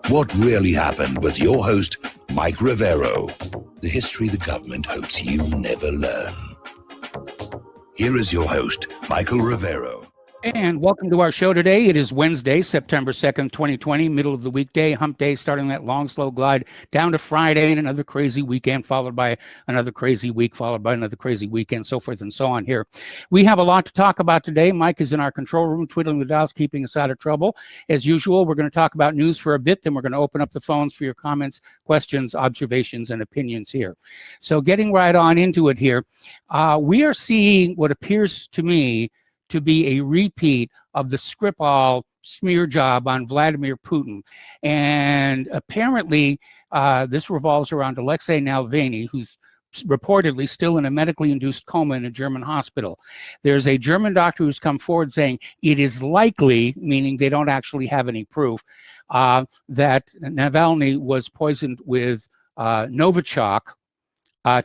What really happened with your host, Mike Rivero. The history the government hopes you never learn. Here is your host, Michael Rivero. And welcome to our show today. It is Wednesday, September 2nd, 2020, middle of the weekday, hump day, starting that long, slow glide down to Friday and another crazy weekend, followed by another crazy week, followed by another crazy weekend, so forth and so on here. We have a lot to talk about today. Mike is in our control room, twiddling the dials, keeping us out of trouble. As usual, we're going to talk about news for a bit, then we're going to open up the phones for your comments, questions, observations, and opinions here. So getting right on into it here, we are seeing what appears to me to be a repeat of the Skripal smear job on Vladimir Putin. And apparently, this revolves around Alexei Navalny, who's reportedly still in a medically induced coma in a German hospital. There's a German doctor who's come forward saying it is likely, meaning they don't actually have any proof, that Navalny was poisoned with Novichok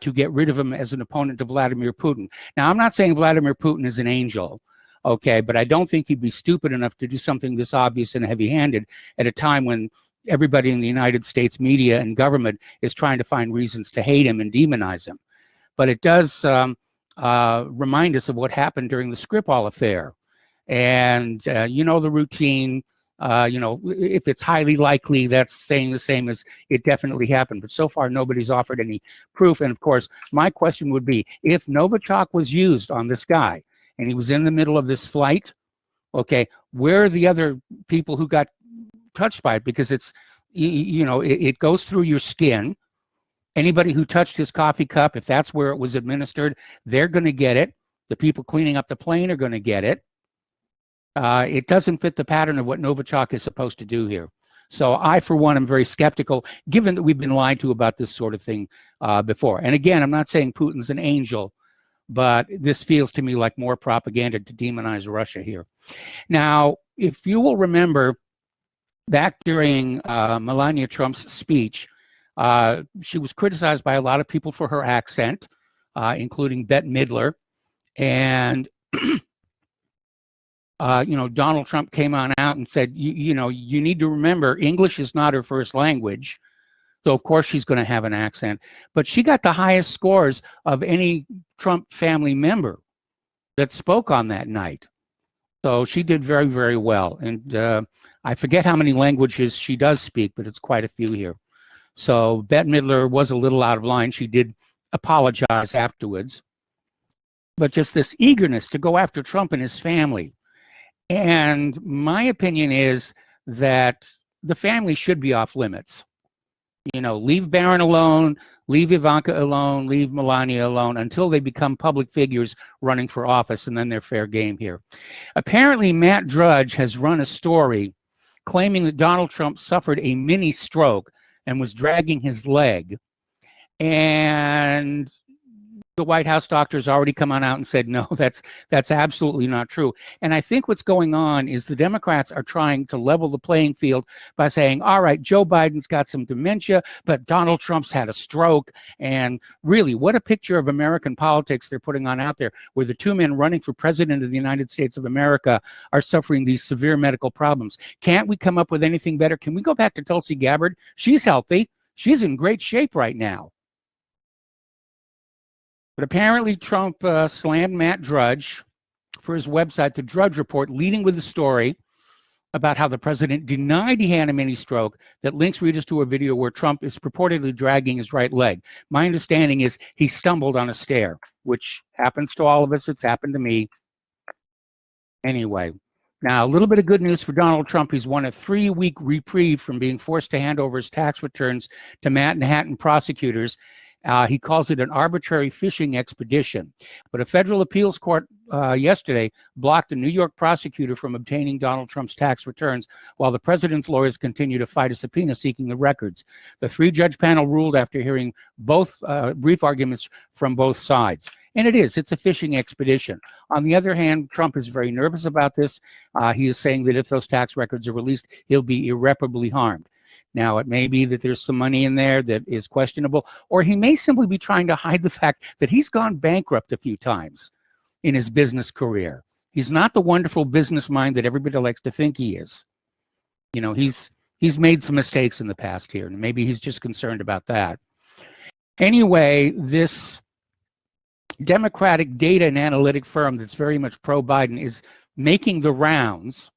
to get rid of him as an opponent to Vladimir Putin. Now, I'm not saying Vladimir Putin is an angel, okay, but I don't think he'd be stupid enough to do something this obvious and heavy-handed at a time when everybody in the United States media and government is trying to find reasons to hate him and demonize him. But it does remind us of what happened during the Skripal affair. And you know the routine, if it's highly likely, that's saying the same as it definitely happened. But so far, nobody's offered any proof. And of course, my question would be, if Novichok was used on this guy, and he was in the middle of this flight, okay, where are the other people who got touched by it? Because it's, it goes through your skin. Anybody who touched his coffee cup, if that's where it was administered, they're going to get it. The people cleaning up the plane are going to get it. It doesn't fit the pattern of what Novichok is supposed to do here. So I, for one, am very skeptical, given that we've been lied to about this sort of thing before. And again, I'm not saying Putin's an angel, but this feels to me like more propaganda to demonize Russia here. Now, if you will remember, back during Melania Trump's speech, she was criticized by a lot of people for her accent, including Bette Midler. And, Donald Trump came on out and said, you need to remember, English is not her first language. So, of course, she's going to have an accent. But she got the highest scores of any Trump family member that spoke on that night. So she did very, very well. And I forget how many languages she does speak, but it's quite a few here. So Bette Midler was a little out of line. She did apologize afterwards. But just this eagerness to go after Trump and his family. And my opinion is that the family should be off limits. Leave Barron alone, leave Ivanka alone, leave Melania alone until they become public figures running for office, and then they're fair game here. Apparently, Matt Drudge has run a story claiming that Donald Trump suffered a mini stroke and was dragging his leg. And the White House doctors already come on out and said, no, that's absolutely not true. And I think what's going on is the Democrats are trying to level the playing field by saying, all right, Joe Biden's got some dementia, but Donald Trump's had a stroke. And really, what a picture of American politics they're putting on out there, where the two men running for president of the United States of America are suffering these severe medical problems. Can't we come up with anything better? Can we go back to Tulsi Gabbard? She's healthy. She's in great shape right now. But apparently Trump slammed Matt Drudge for his website, The Drudge Report, leading with the story about how the president denied he had a mini stroke that links readers to a video where Trump is purportedly dragging his right leg. My understanding is he stumbled on a stair, which happens to all of us. It's happened to me. Anyway, now a little bit of good news for Donald Trump. He's won a 3-week reprieve from being forced to hand over his tax returns to Manhattan prosecutors. He calls it an arbitrary fishing expedition. But a federal appeals court yesterday blocked a New York prosecutor from obtaining Donald Trump's tax returns while the president's lawyers continue to fight a subpoena seeking the records. The 3-judge panel ruled after hearing both brief arguments from both sides. And it's a fishing expedition. On the other hand, Trump is very nervous about this. He is saying that if those tax records are released, he'll be irreparably harmed. Now, it may be that there's some money in there that is questionable, or he may simply be trying to hide the fact that he's gone bankrupt a few times in his business career. He's not the wonderful business mind that everybody likes to think he is. he's made some mistakes in the past here, and maybe he's just concerned about that. Anyway, this Democratic data and analytic firm that's very much pro-Biden is making the rounds,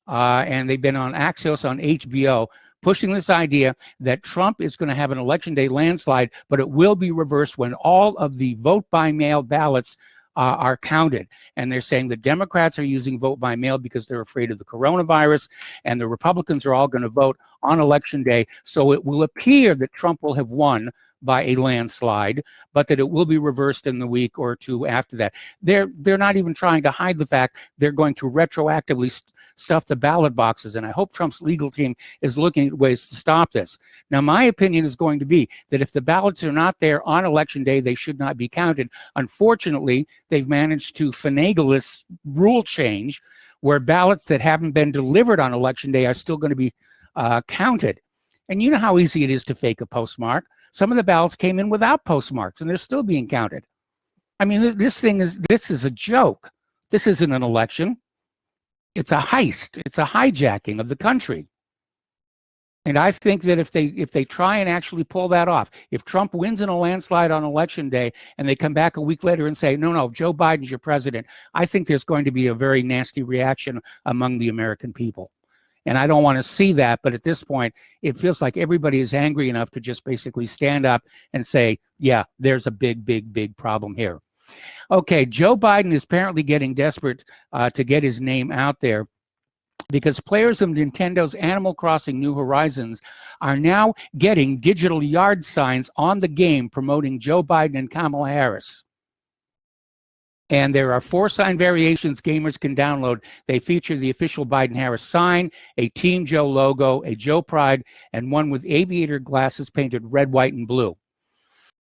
and they've been on Axios on HBO, pushing this idea that Trump is going to have an election day landslide, but it will be reversed when all of the vote by mail ballots are counted. And they're saying the Democrats are using vote by mail because they're afraid of the coronavirus, and the Republicans are all going to vote on election day. So it will appear that Trump will have won by a landslide, but that it will be reversed in the week or two after that. They're not even trying to hide the fact they're going to retroactively stuff the ballot boxes, and I hope Trump's legal team is looking at ways to stop this. Now, my opinion is going to be that if the ballots are not there on election day, they should not be counted. Unfortunately, they've managed to finagle this rule change where ballots that haven't been delivered on election day are still going to be counted. And you know how easy it is to fake a postmark. Some of the ballots came in without postmarks, and they're still being counted. I mean, this is a joke. This isn't an election. It's a heist. It's a hijacking of the country. And I think that if they try and actually pull that off, if Trump wins in a landslide on election day and they come back a week later and say, no, Joe Biden's your president, I think there's going to be a very nasty reaction among the American people. And I don't want to see that, but at this point, it feels like everybody is angry enough to just basically stand up and say, yeah, there's a big problem here. Okay, Joe Biden is apparently getting desperate to get his name out there, because players of Nintendo's Animal Crossing New Horizons are now getting digital yard signs on the game promoting Joe Biden and Kamala Harris. And there are 4 sign variations gamers can download. They feature the official Biden-Harris sign, a Team Joe logo, a Joe Pride, and one with aviator glasses painted red, white, and blue.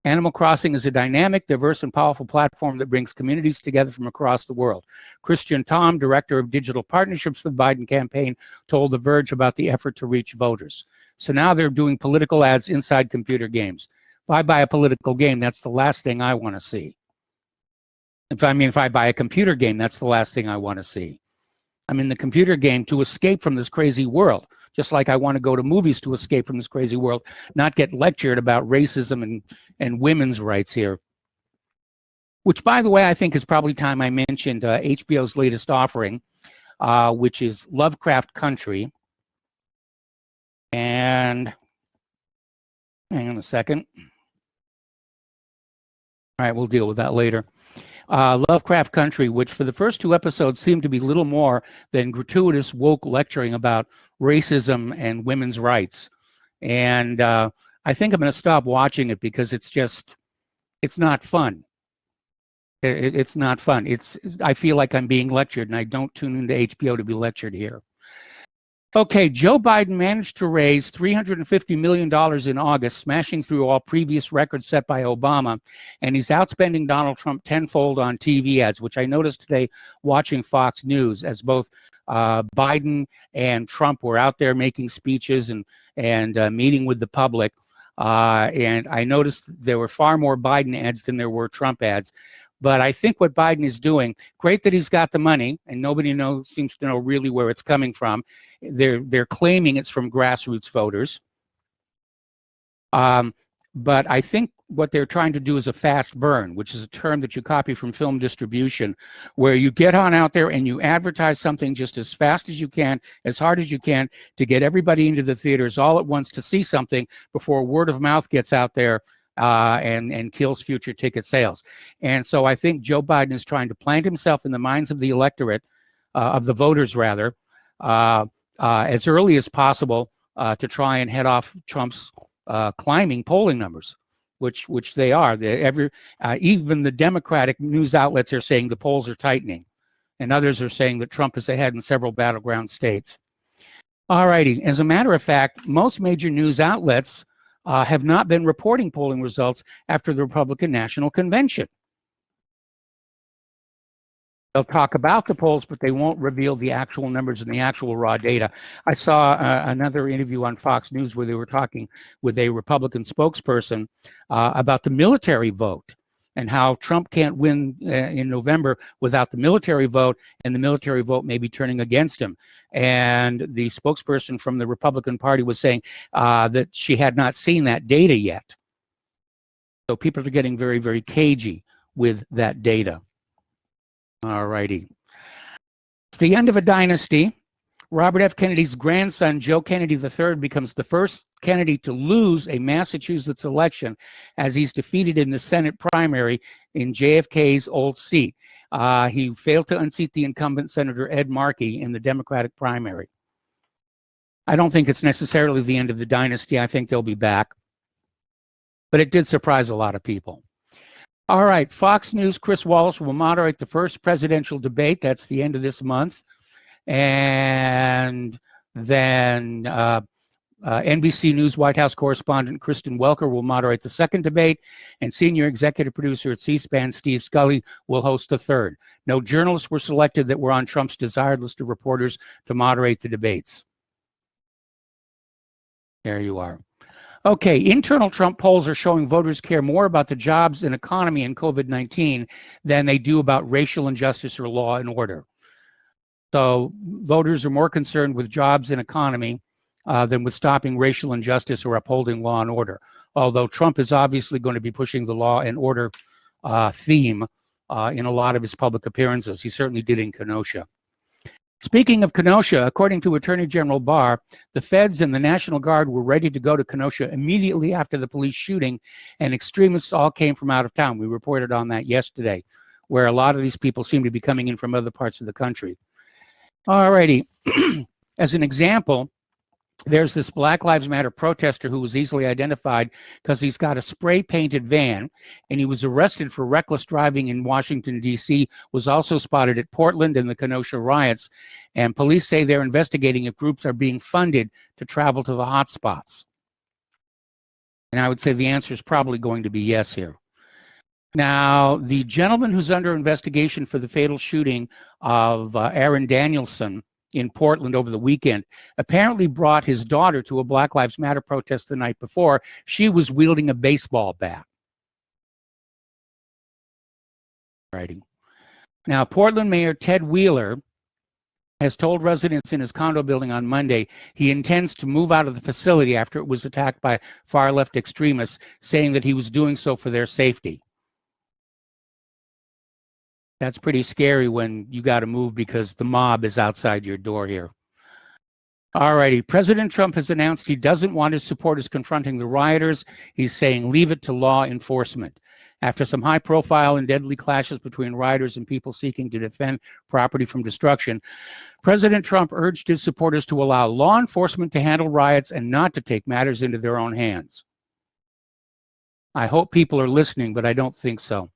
Animal Crossing is a dynamic, diverse, and powerful platform that brings communities together from across the world. Christian Tom, director of digital partnerships for the Biden campaign, told The Verge about the effort to reach voters. So now they're doing political ads inside computer games. If I buy a political game, that's the last thing I want to see. If I buy a computer game, that's the last thing I want to see. I'm in the computer game to escape from this crazy world, just like I want to go to movies to escape from this crazy world, not get lectured about racism and women's rights here. Which, by the way, I think is probably time I mentioned HBO's latest offering, which is Lovecraft Country. And hang on a second. All right, we'll deal with that later. Lovecraft Country, which for the first 2 episodes seemed to be little more than gratuitous woke lecturing about racism and women's rights. And I think I'm going to stop watching it because it's not fun. It's not fun. I feel like I'm being lectured, and I don't tune into HBO to be lectured here. Okay, Joe Biden managed to raise $350 million in August, smashing through all previous records set by Obama, and he's outspending Donald Trump tenfold on TV ads, which I noticed today watching Fox News, as both Biden and Trump were out there making speeches and meeting with the public, and I noticed there were far more Biden ads than there were Trump ads. But I think what Biden is doing, great that he's got the money, and nobody seems to know really where it's coming from. They're claiming it's from grassroots voters. But I think what they're trying to do is a fast burn, which is a term that you copy from film distribution, where you get on out there and you advertise something just as fast as you can, as hard as you can, to get everybody into the theaters all at once to see something before word of mouth gets out there and kills future ticket sales. And so I think Joe Biden is trying to plant himself in the minds of the electorate, of the voters rather, as early as possible to try and head off Trump's climbing polling numbers, which they are. Even the Democratic news outlets are saying the polls are tightening, and others are saying that Trump is ahead in several battleground states. All righty. As a matter of fact, most major news outlets have not been reporting polling results after the Republican National Convention. They'll talk about the polls, but they won't reveal the actual numbers and the actual raw data. I saw another interview on Fox News where they were talking with a Republican spokesperson about the military vote. and how Trump can't win in November without the military vote, and the military vote may be turning against him. And the spokesperson from the Republican Party was saying that she had not seen that data yet. So people are getting very, very cagey with that data. All righty. It's the end of a dynasty. Robert F. Kennedy's grandson, Joe Kennedy III, becomes the first Kennedy to lose a Massachusetts election as he's defeated in the Senate primary in JFK's old seat. He failed to unseat the incumbent Senator Ed Markey in the Democratic primary. I don't think it's necessarily the end of the dynasty. I think they'll be back. But it did surprise a lot of people. All right, Fox News' Chris Wallace will moderate the first presidential debate. That's the end of this month. And then NBC News White House correspondent Kristen Welker will moderate the second debate, and senior executive producer at C-SPAN Steve Scully will host the third. No journalists were selected that were on Trump's desired list of reporters to moderate the debates. There you are. Okay, internal Trump polls are showing voters care more about the jobs and economy in COVID-19 than they do about racial injustice or law and order. So voters are more concerned with jobs and economy than with stopping racial injustice or upholding law and order. Although Trump is obviously going to be pushing the law and order theme in a lot of his public appearances. He certainly did in Kenosha. Speaking of Kenosha, according to Attorney General Barr, the feds and the National Guard were ready to go to Kenosha immediately after the police shooting, and extremists all came from out of town. We reported on that yesterday, where a lot of these people seem to be coming in from other parts of the country. All righty. As an example, there's this Black Lives Matter protester who was easily identified because he's got a spray-painted van, and he was arrested for reckless driving in Washington, D.C., was also spotted at Portland and the Kenosha riots, and police say they're investigating if groups are being funded to travel to the hot spots. And I would say the answer is probably going to be yes here. Now, the gentleman who's under investigation for the fatal shooting of Aaron Danielson in Portland over the weekend apparently brought his daughter to a Black Lives Matter protest the night before. She was wielding a baseball bat. Righty. Now, Portland Mayor Ted Wheeler has told residents in his condo building on Monday he intends to move out of the facility after it was attacked by far-left extremists, saying that he was doing so for their safety. That's pretty scary when you got to move because the mob is outside your door here. All righty. President Trump has announced he doesn't want his supporters confronting the rioters. He's saying leave it to law enforcement. After some high-profile and deadly clashes between rioters and people seeking to defend property from destruction, President Trump urged his supporters to allow law enforcement to handle riots and not to take matters into their own hands. I hope people are listening, but I don't think so.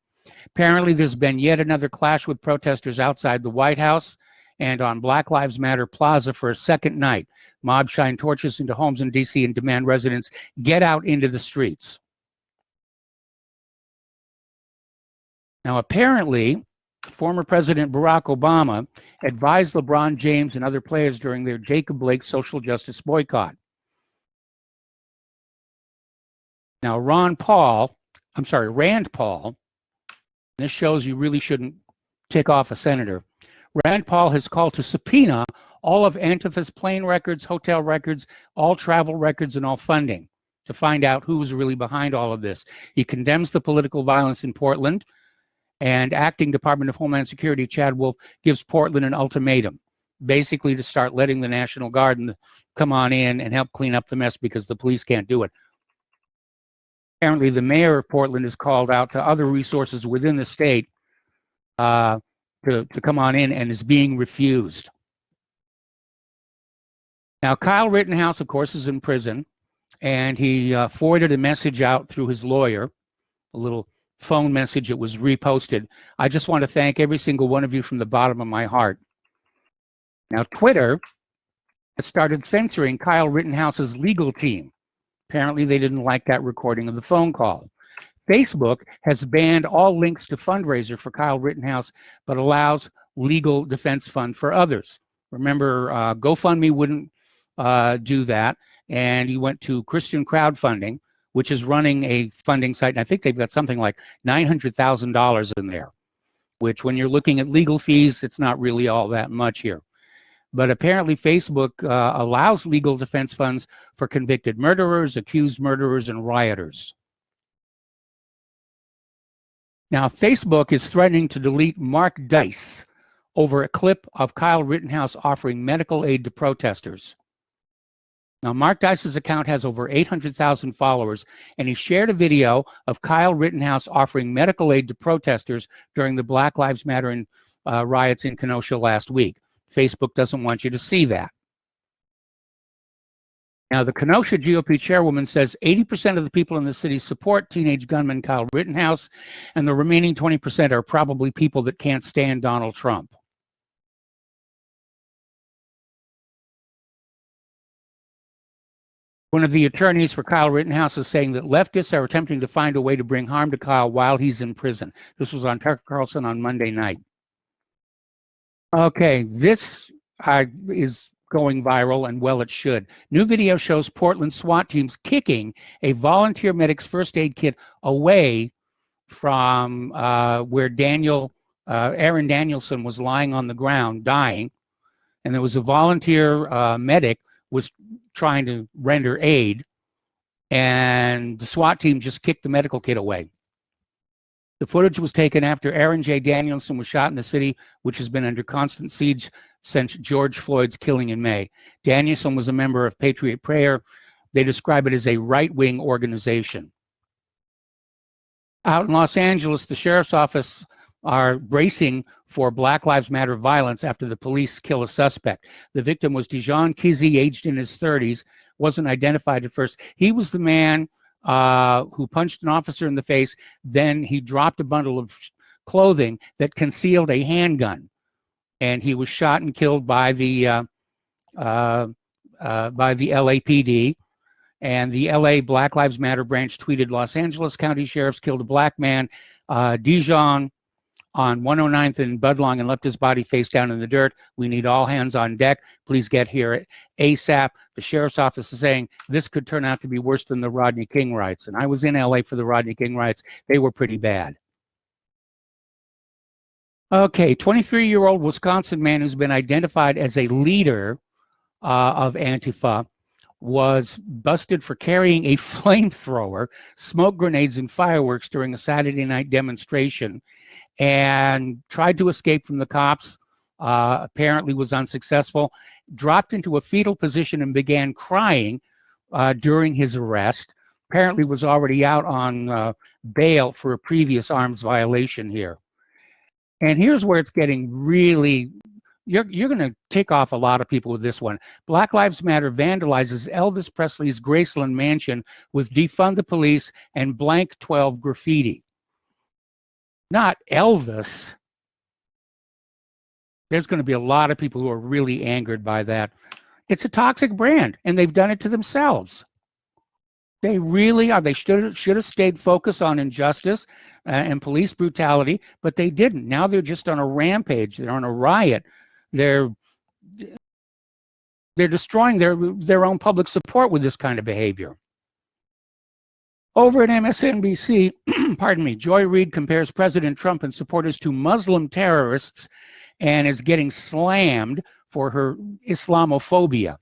Apparently, there's been yet another clash with protesters outside the White House and on Black Lives Matter Plaza for a second night. Mobs shine torches into homes in D.C. and demand residents get out into the streets. Now, apparently, former President Barack Obama advised LeBron James and other players during their Jacob Blake social justice boycott. Now, Rand Paul, this shows you really shouldn't tick off a senator. Rand Paul has called to subpoena all of Antifa's plane records, hotel records, all travel records, and all funding to find out who was really behind all of this. He condemns the political violence in Portland, and Acting Department of Homeland Security Chad Wolf gives Portland an ultimatum, basically to start letting the National Guard come on in and help clean up the mess because the police can't do it. Apparently, the mayor of Portland has called out to other resources within the state to come on in and is being refused. Now, Kyle Rittenhouse, of course, is in prison, and he forwarded a message out through his lawyer, a little phone message. It was reposted. I just want to thank every single one of you from the bottom of my heart. Now, Twitter has started censoring Kyle Rittenhouse's legal team. Apparently, they didn't like that recording of the phone call. Facebook has banned all links to fundraiser for Kyle Rittenhouse, but allows legal defense fund for others. Remember, GoFundMe wouldn't do that, and he went to Christian crowdfunding, which is running a funding site. And I think they've got something like $900,000 in there, which when you're looking at legal fees, it's not really all that much here. But apparently Facebook allows legal defense funds for convicted murderers, accused murderers, and rioters. Now, Facebook is threatening to delete Mark Dice over a clip of Kyle Rittenhouse offering medical aid to protesters. Now, Mark Dice's account has over 800,000 followers, and he shared a video of Kyle Rittenhouse offering medical aid to protesters during the Black Lives Matter riots in Kenosha last week. Facebook doesn't want you to see that. Now, the Kenosha GOP chairwoman says 80% of the people in the city support teenage gunman Kyle Rittenhouse, and the remaining 20% are probably people that can't stand Donald Trump. One of the attorneys for Kyle Rittenhouse is saying that leftists are attempting to find a way to bring harm to Kyle while he's in prison. This was on Tucker Carlson on Monday night. Okay, this is going viral, and well, it should. New video shows Portland SWAT teams kicking a volunteer medic's first aid kit away from where Aaron Danielson was lying on the ground dying, and there was a volunteer medic was trying to render aid, and the SWAT team just kicked the medical kit away. The footage was taken after Aaron J. Danielson was shot in the city, which has been under constant siege since George Floyd's killing in May. Danielson was a member of Patriot Prayer. They describe it as a right-wing organization. Out in Los Angeles, the sheriff's office are bracing for Black Lives Matter violence after the police kill a suspect. The victim was Dijon Kizzy, aged in his 30s, wasn't identified at first. He was the man who punched an officer in the face. Then he dropped a bundle of clothing that concealed a handgun, and he was shot and killed by the LAPD. And the LA Black Lives Matter branch tweeted, Los Angeles County sheriffs killed a black man, Dijon, on 109th and Budlong, and left his body face down in the dirt. We need all hands on deck. Please get here ASAP. The sheriff's office is saying this could turn out to be worse than the Rodney King riots. And I was in LA for the Rodney King riots. They were pretty bad. Okay, 23-year-old Wisconsin man who's been identified as a leader of Antifa was busted for carrying a flamethrower, smoke grenades, and fireworks during a Saturday night demonstration, and tried to escape from the cops, apparently was unsuccessful, dropped into a fetal position and began crying during his arrest, apparently was already out on bail for a previous arms violation here. And here's where it's getting really, you're going to tick off a lot of people with this one. Black Lives Matter vandalizes Elvis Presley's Graceland mansion with defund the police and blank 12 graffiti. Not Elvis. There's going to be a lot of people who are really angered by that. It's a toxic brand, and they've done it to themselves. They really are. They should have stayed focused on injustice and police brutality, but they didn't. Now they're just on a rampage. They're on a riot. They're destroying their own public support with this kind of behavior. Over at MSNBC, pardon me, Joy Reid compares President Trump and supporters to Muslim terrorists and is getting slammed for her Islamophobia.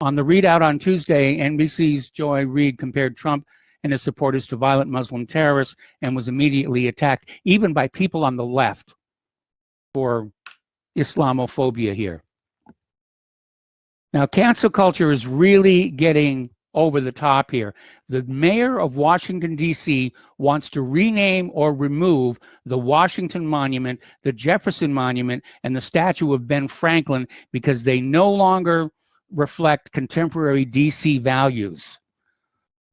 On the readout on Tuesday, NBC's Joy Reid compared Trump and his supporters to violent Muslim terrorists and was immediately attacked, even by people on the left, for Islamophobia here. Now, cancel culture is really getting over the top here. The mayor of Washington, D.C. wants to rename or remove the Washington Monument, the Jefferson Monument, and the statue of Ben Franklin because they no longer reflect contemporary D.C. values.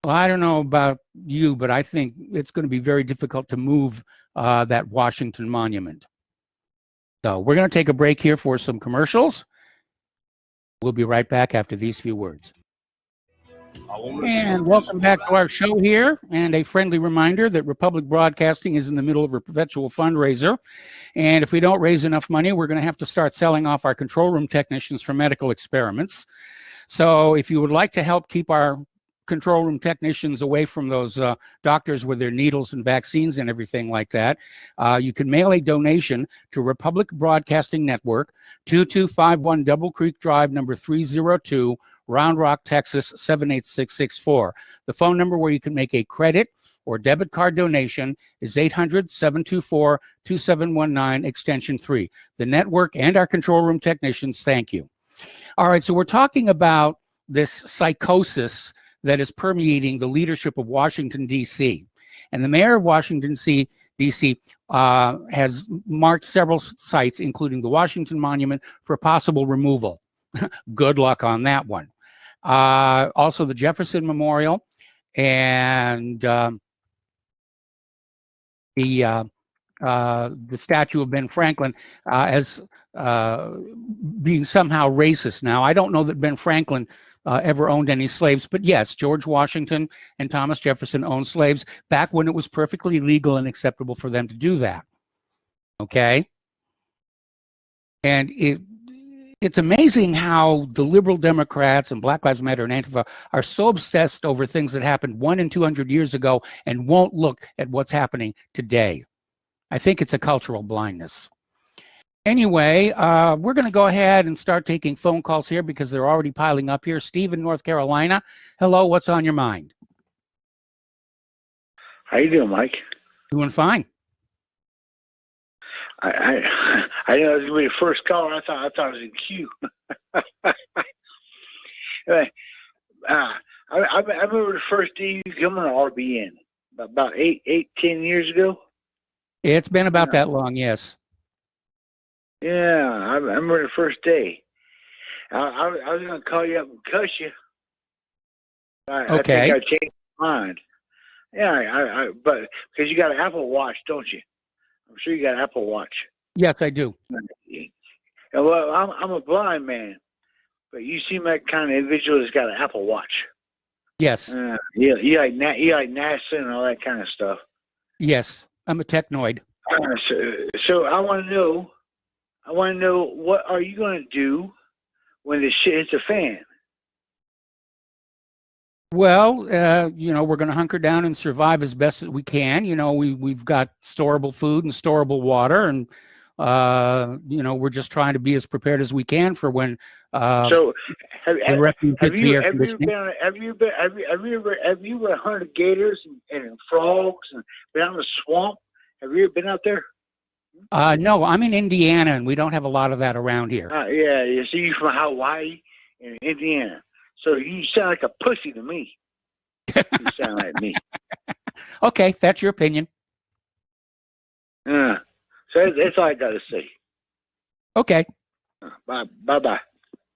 Well, I don't know about you, but I think it's going to be very difficult to move that Washington Monument. So we're going to take a break here for some commercials. We'll be right back after these few words. And welcome back to our show here. And a friendly reminder that Republic Broadcasting is in the middle of a perpetual fundraiser. And if we don't raise enough money, we're going to have to start selling off our control room technicians for medical experiments. So if you would like to help keep our control room technicians away from those doctors with their needles and vaccines and everything like that. You can mail a donation to Republic Broadcasting Network, 2251 Double Creek Drive, number 302, Round Rock, Texas, 78664. The phone number where you can make a credit or debit card donation is 800-724-2719, extension 3. The network and our control room technicians, thank you. All right, so we're talking about this psychosis that is permeating the leadership of Washington, D.C. And the mayor of Washington, D.C. Has marked several sites, including the Washington Monument, for possible removal. Good luck on that one. Also, the Jefferson Memorial and the statue of Ben Franklin as being somehow racist. Now, I don't know that Ben Franklin ever owned any slaves, but yes, George Washington and Thomas Jefferson owned slaves back when it was perfectly legal and acceptable for them to do that. Okay? And it's amazing how the liberal Democrats and Black Lives Matter and Antifa are so obsessed over things that happened 100 and 200 years ago and won't look at what's happening today. I think it's a cultural blindness. Anyway, we're going to go ahead and start taking phone calls here because they're already piling up here. Steve in North Carolina. Hello, what's on your mind? How you doing, Mike? Doing fine. I know it was gonna be the first caller. I thought it was in queue. I remember the first day you come on RBN about 10 years ago. It's been about that long, yes. Yeah, I remember the first day. I was gonna call you up and cuss you. Okay. I think I changed my mind. Yeah, but because you got an Apple Watch, don't you? I'm sure you got an Apple Watch. Yes, I do. Well, I'm a blind man, but you seem like the kind of individual that's got an Apple Watch. Yes. You like NASA and all that kind of stuff. Yes, I'm a technoid. So I want to know what are you going to do when the shit hits the fan? Well, we're going to hunker down and survive as best as we can. We've got storable food and storable water, and we're just trying to be as prepared as we can for when. So, have you ever hunted gators and frogs and been out in the swamp? Have you ever been out there? No, I'm in Indiana, and we don't have a lot of that around here. Yeah. So you're from Hawaii and Indiana. So you sound like a pussy to me. You sound like me. Okay, that's your opinion. So that's all I got to say. Okay. Bye-bye.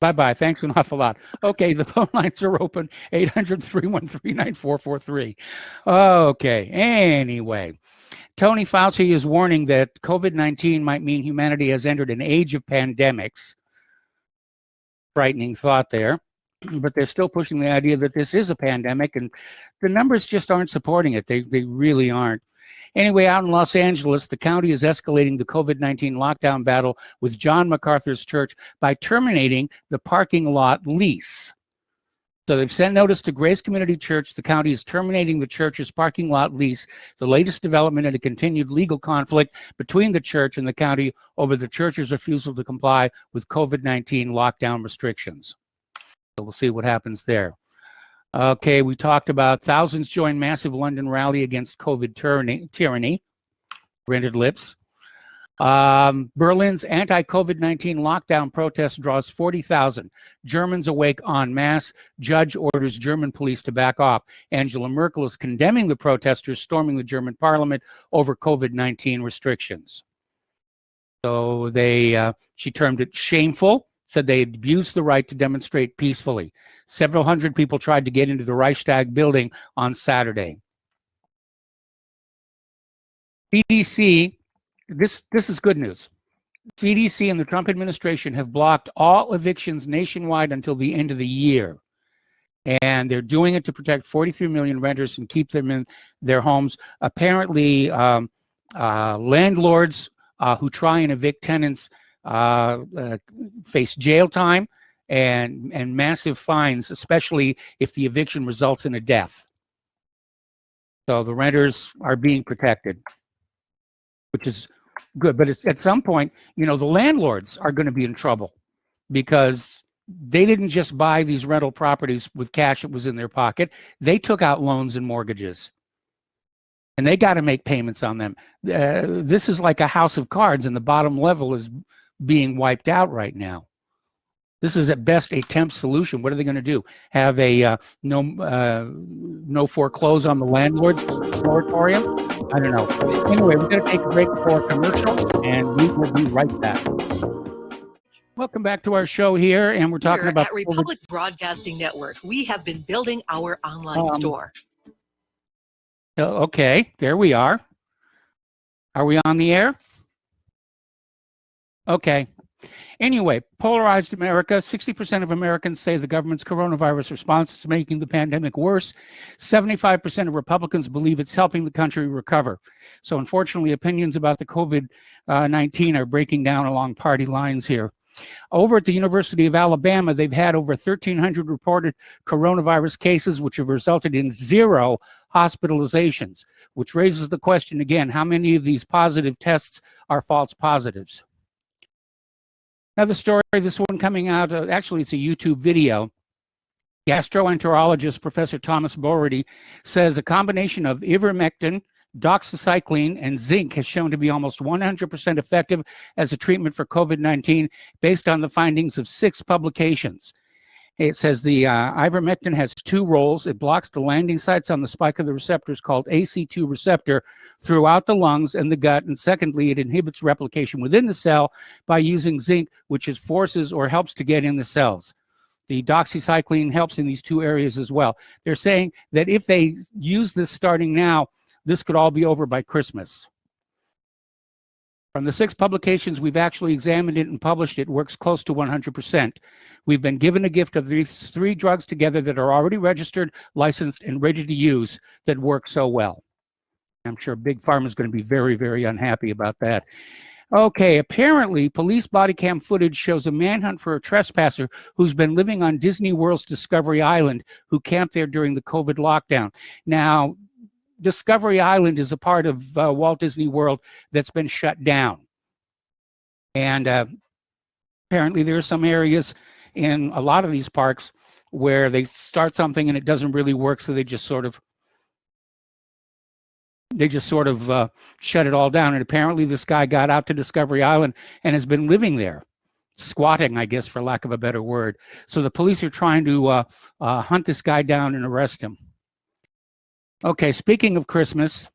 Bye-bye. Thanks an awful lot. Okay, the phone lines are open, 800-313-9443. Okay, anyway. Tony Fauci is warning that COVID-19 might mean humanity has entered an age of pandemics. Frightening thought there. But they're still pushing the idea that this is a pandemic, and the numbers just aren't supporting it. They really aren't. Anyway, out in Los Angeles, the county is escalating the COVID-19 lockdown battle with John MacArthur's church by terminating the parking lot lease. So they've sent notice to Grace Community Church. The county is terminating the church's parking lot lease, the latest development in a continued legal conflict between the church and the county over the church's refusal to comply with COVID-19 lockdown restrictions. So we'll see what happens there. Okay, we talked about thousands join massive London rally against COVID tyranny. Rented lips. Berlin's anti-COVID-19 lockdown protest draws 40,000. Germans awake en masse. Judge orders German police to back off. Angela Merkel is condemning the protesters storming the German parliament over COVID-19 restrictions. So she termed it shameful. Said they had abused the right to demonstrate peacefully. Several hundred people tried to get into the Reichstag building on Saturday. CDC, this is good news. CDC and the Trump administration have blocked all evictions nationwide until the end of the year. And they're doing it to protect 43 million renters and keep them in their homes. Apparently, landlords who try and evict tenants face jail time, and massive fines, especially if the eviction results in a death. So the renters are being protected, which is good. But it's, at some point, the landlords are going to be in trouble because they didn't just buy these rental properties with cash that was in their pocket. They took out loans and mortgages, and they got to make payments on them. This is like a house of cards, and the bottom level is being wiped out right now. This is at best a temp solution. What are they going to do? Have a no foreclose on the landlords moratorium? I don't know. Anyway, we're going to take a break for a commercial, and we will be right back. Welcome back to our show here, and we're talking about at Republic Broadcasting Network. We have been building our online store. Okay, there we are. Are we on the air? Okay. Anyway, polarized America. 60% of Americans say the government's coronavirus response is making the pandemic worse. 75% of Republicans believe it's helping the country recover. So unfortunately, opinions about the COVID-19 are breaking down along party lines here. Over at the University of Alabama, they've had over 1,300 reported coronavirus cases, which have resulted in 0 hospitalizations, which raises the question again, how many of these positive tests are false positives? Another story, this one coming out, actually it's a YouTube video. Gastroenterologist Professor Thomas Borody says a combination of ivermectin, doxycycline, and zinc has shown to be almost 100% effective as a treatment for COVID-19 based on the findings of 6 publications. It says the ivermectin has 2 roles. It blocks the landing sites on the spike of the receptors called AC2 receptor throughout the lungs and the gut. And secondly, it inhibits replication within the cell by using zinc, which is forces or helps to get in the cells. The doxycycline helps in these 2 areas as well. They're saying that if they use this starting now, this could all be over by Christmas. From the 6 publications we've actually examined it and published, it works close to 100%. We've been given a gift of these 3 drugs together that are already registered, licensed, and ready to use that work so well. I'm sure Big Pharma is going to be very, very unhappy about that. Okay, apparently police body cam footage shows a manhunt for a trespasser who's been living on Disney World's Discovery Island, who camped there during the COVID lockdown. Now, Discovery Island is a part of Walt Disney World that's been shut down. And apparently there are some areas in a lot of these parks where they start something and it doesn't really work, so they just sort of shut it all down. And apparently this guy got out to Discovery Island and has been living there, squatting, I guess, for lack of a better word. So the police are trying to hunt this guy down and arrest him. Okay, speaking of Christmas,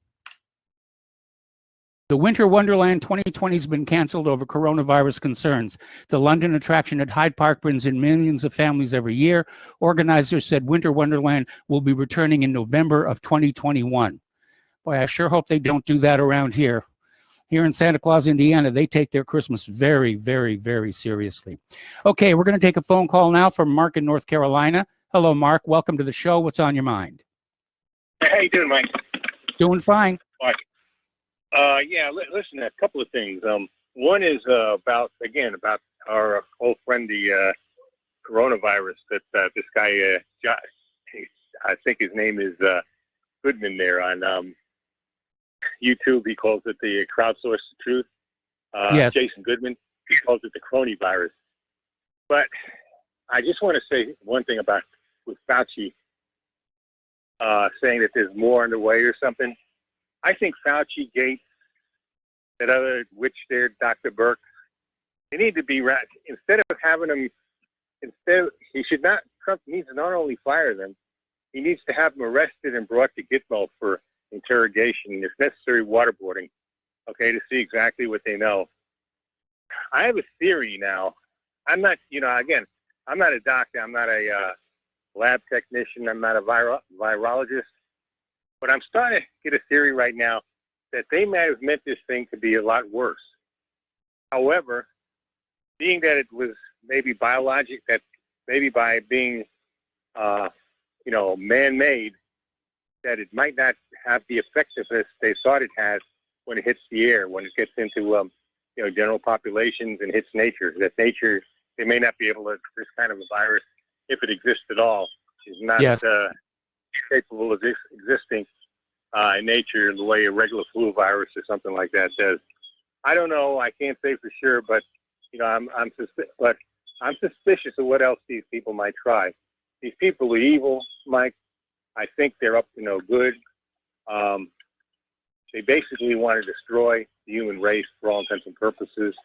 the Winter Wonderland 2020 has been canceled over coronavirus concerns. The London attraction at Hyde Park brings in millions of families every year. Organizers said Winter Wonderland will be returning in November of 2021. Boy, I sure hope they don't do that around here. Here in Santa Claus, Indiana, they take their Christmas very, very, very seriously. Okay, we're going to take a phone call now from Mark in North Carolina. Hello, Mark. Welcome to the show. What's on your mind? How you doing, Mike? Doing fine. Mike. Listen, a couple of things. One is about our old friend, the coronavirus that this guy, I think his name is Goodman there on YouTube. He calls it the crowdsourced truth. Yes. Jason Goodman, he calls it the cronyvirus. But I just want to say one thing about with Fauci saying that there's more underway or something. I think Fauci, Gates, that other witch there, Dr. Burke, they need to be, instead of having them, Trump needs to not only fire them, he needs to have them arrested and brought to Gitmo for interrogation, if necessary, waterboarding, okay, to see exactly what they know. I have a theory now. I'm not, I'm not a doctor. I'm not a lab technician. I'm not a virologist. But I'm starting to get a theory right now that they might have meant this thing to be a lot worse. However, being that it was maybe biologic, that maybe by being, man-made, that it might not have the effectiveness they thought it has when it hits the air, when it gets into, general populations and hits nature, that nature they may not be able to, this kind of a virus, if it exists at all, is not Yes. capable of existing in nature the way a regular flu virus or something like that does. I don't know. I can't say for sure, but I'm suspicious of what else these people might try. These people are evil, Mike. I think they're up to no good. They basically want to destroy the human race for all intents and purposes,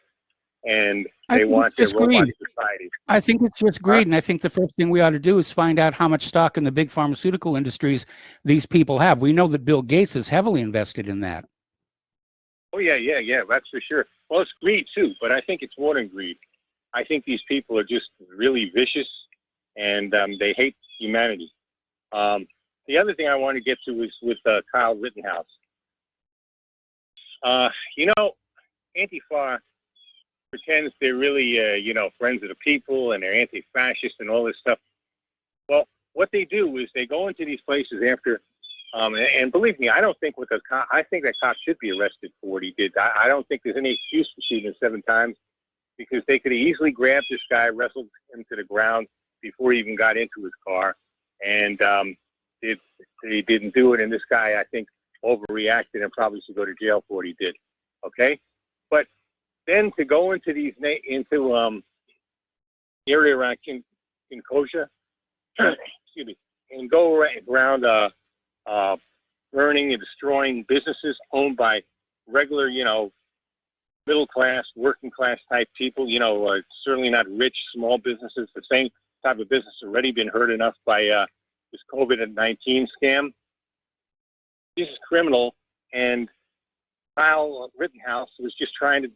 and they want their robot society. I think it's just greed, and I think the first thing we ought to do is find out how much stock in the big pharmaceutical industries these people have. We know that Bill Gates is heavily invested in that. Oh, yeah, that's for sure. Well, it's greed, too, but I think it's more than greed. I think these people are just really vicious, and they hate humanity. The other thing I want to get to is with Kyle Rittenhouse. Antifa pretends they're really, friends of the people, and they're anti-fascist and all this stuff. Well, what they do is they go into these places after, and believe me, I don't think I think that cop should be arrested for what he did. I don't think there's any excuse for shooting him 7 times, because they could have easily grabbed this guy, wrestled him to the ground before he even got into his car, and they didn't do it. And this guy, I think, overreacted and probably should go to jail for what he did. Okay, but then to go into the area around Kinkosha, excuse me, and go around burning and destroying businesses owned by regular, middle class, working class type people, certainly not rich, small businesses. The same type of business already been hurt enough by this COVID-19 scam. This is criminal, and Kyle Rittenhouse was just trying to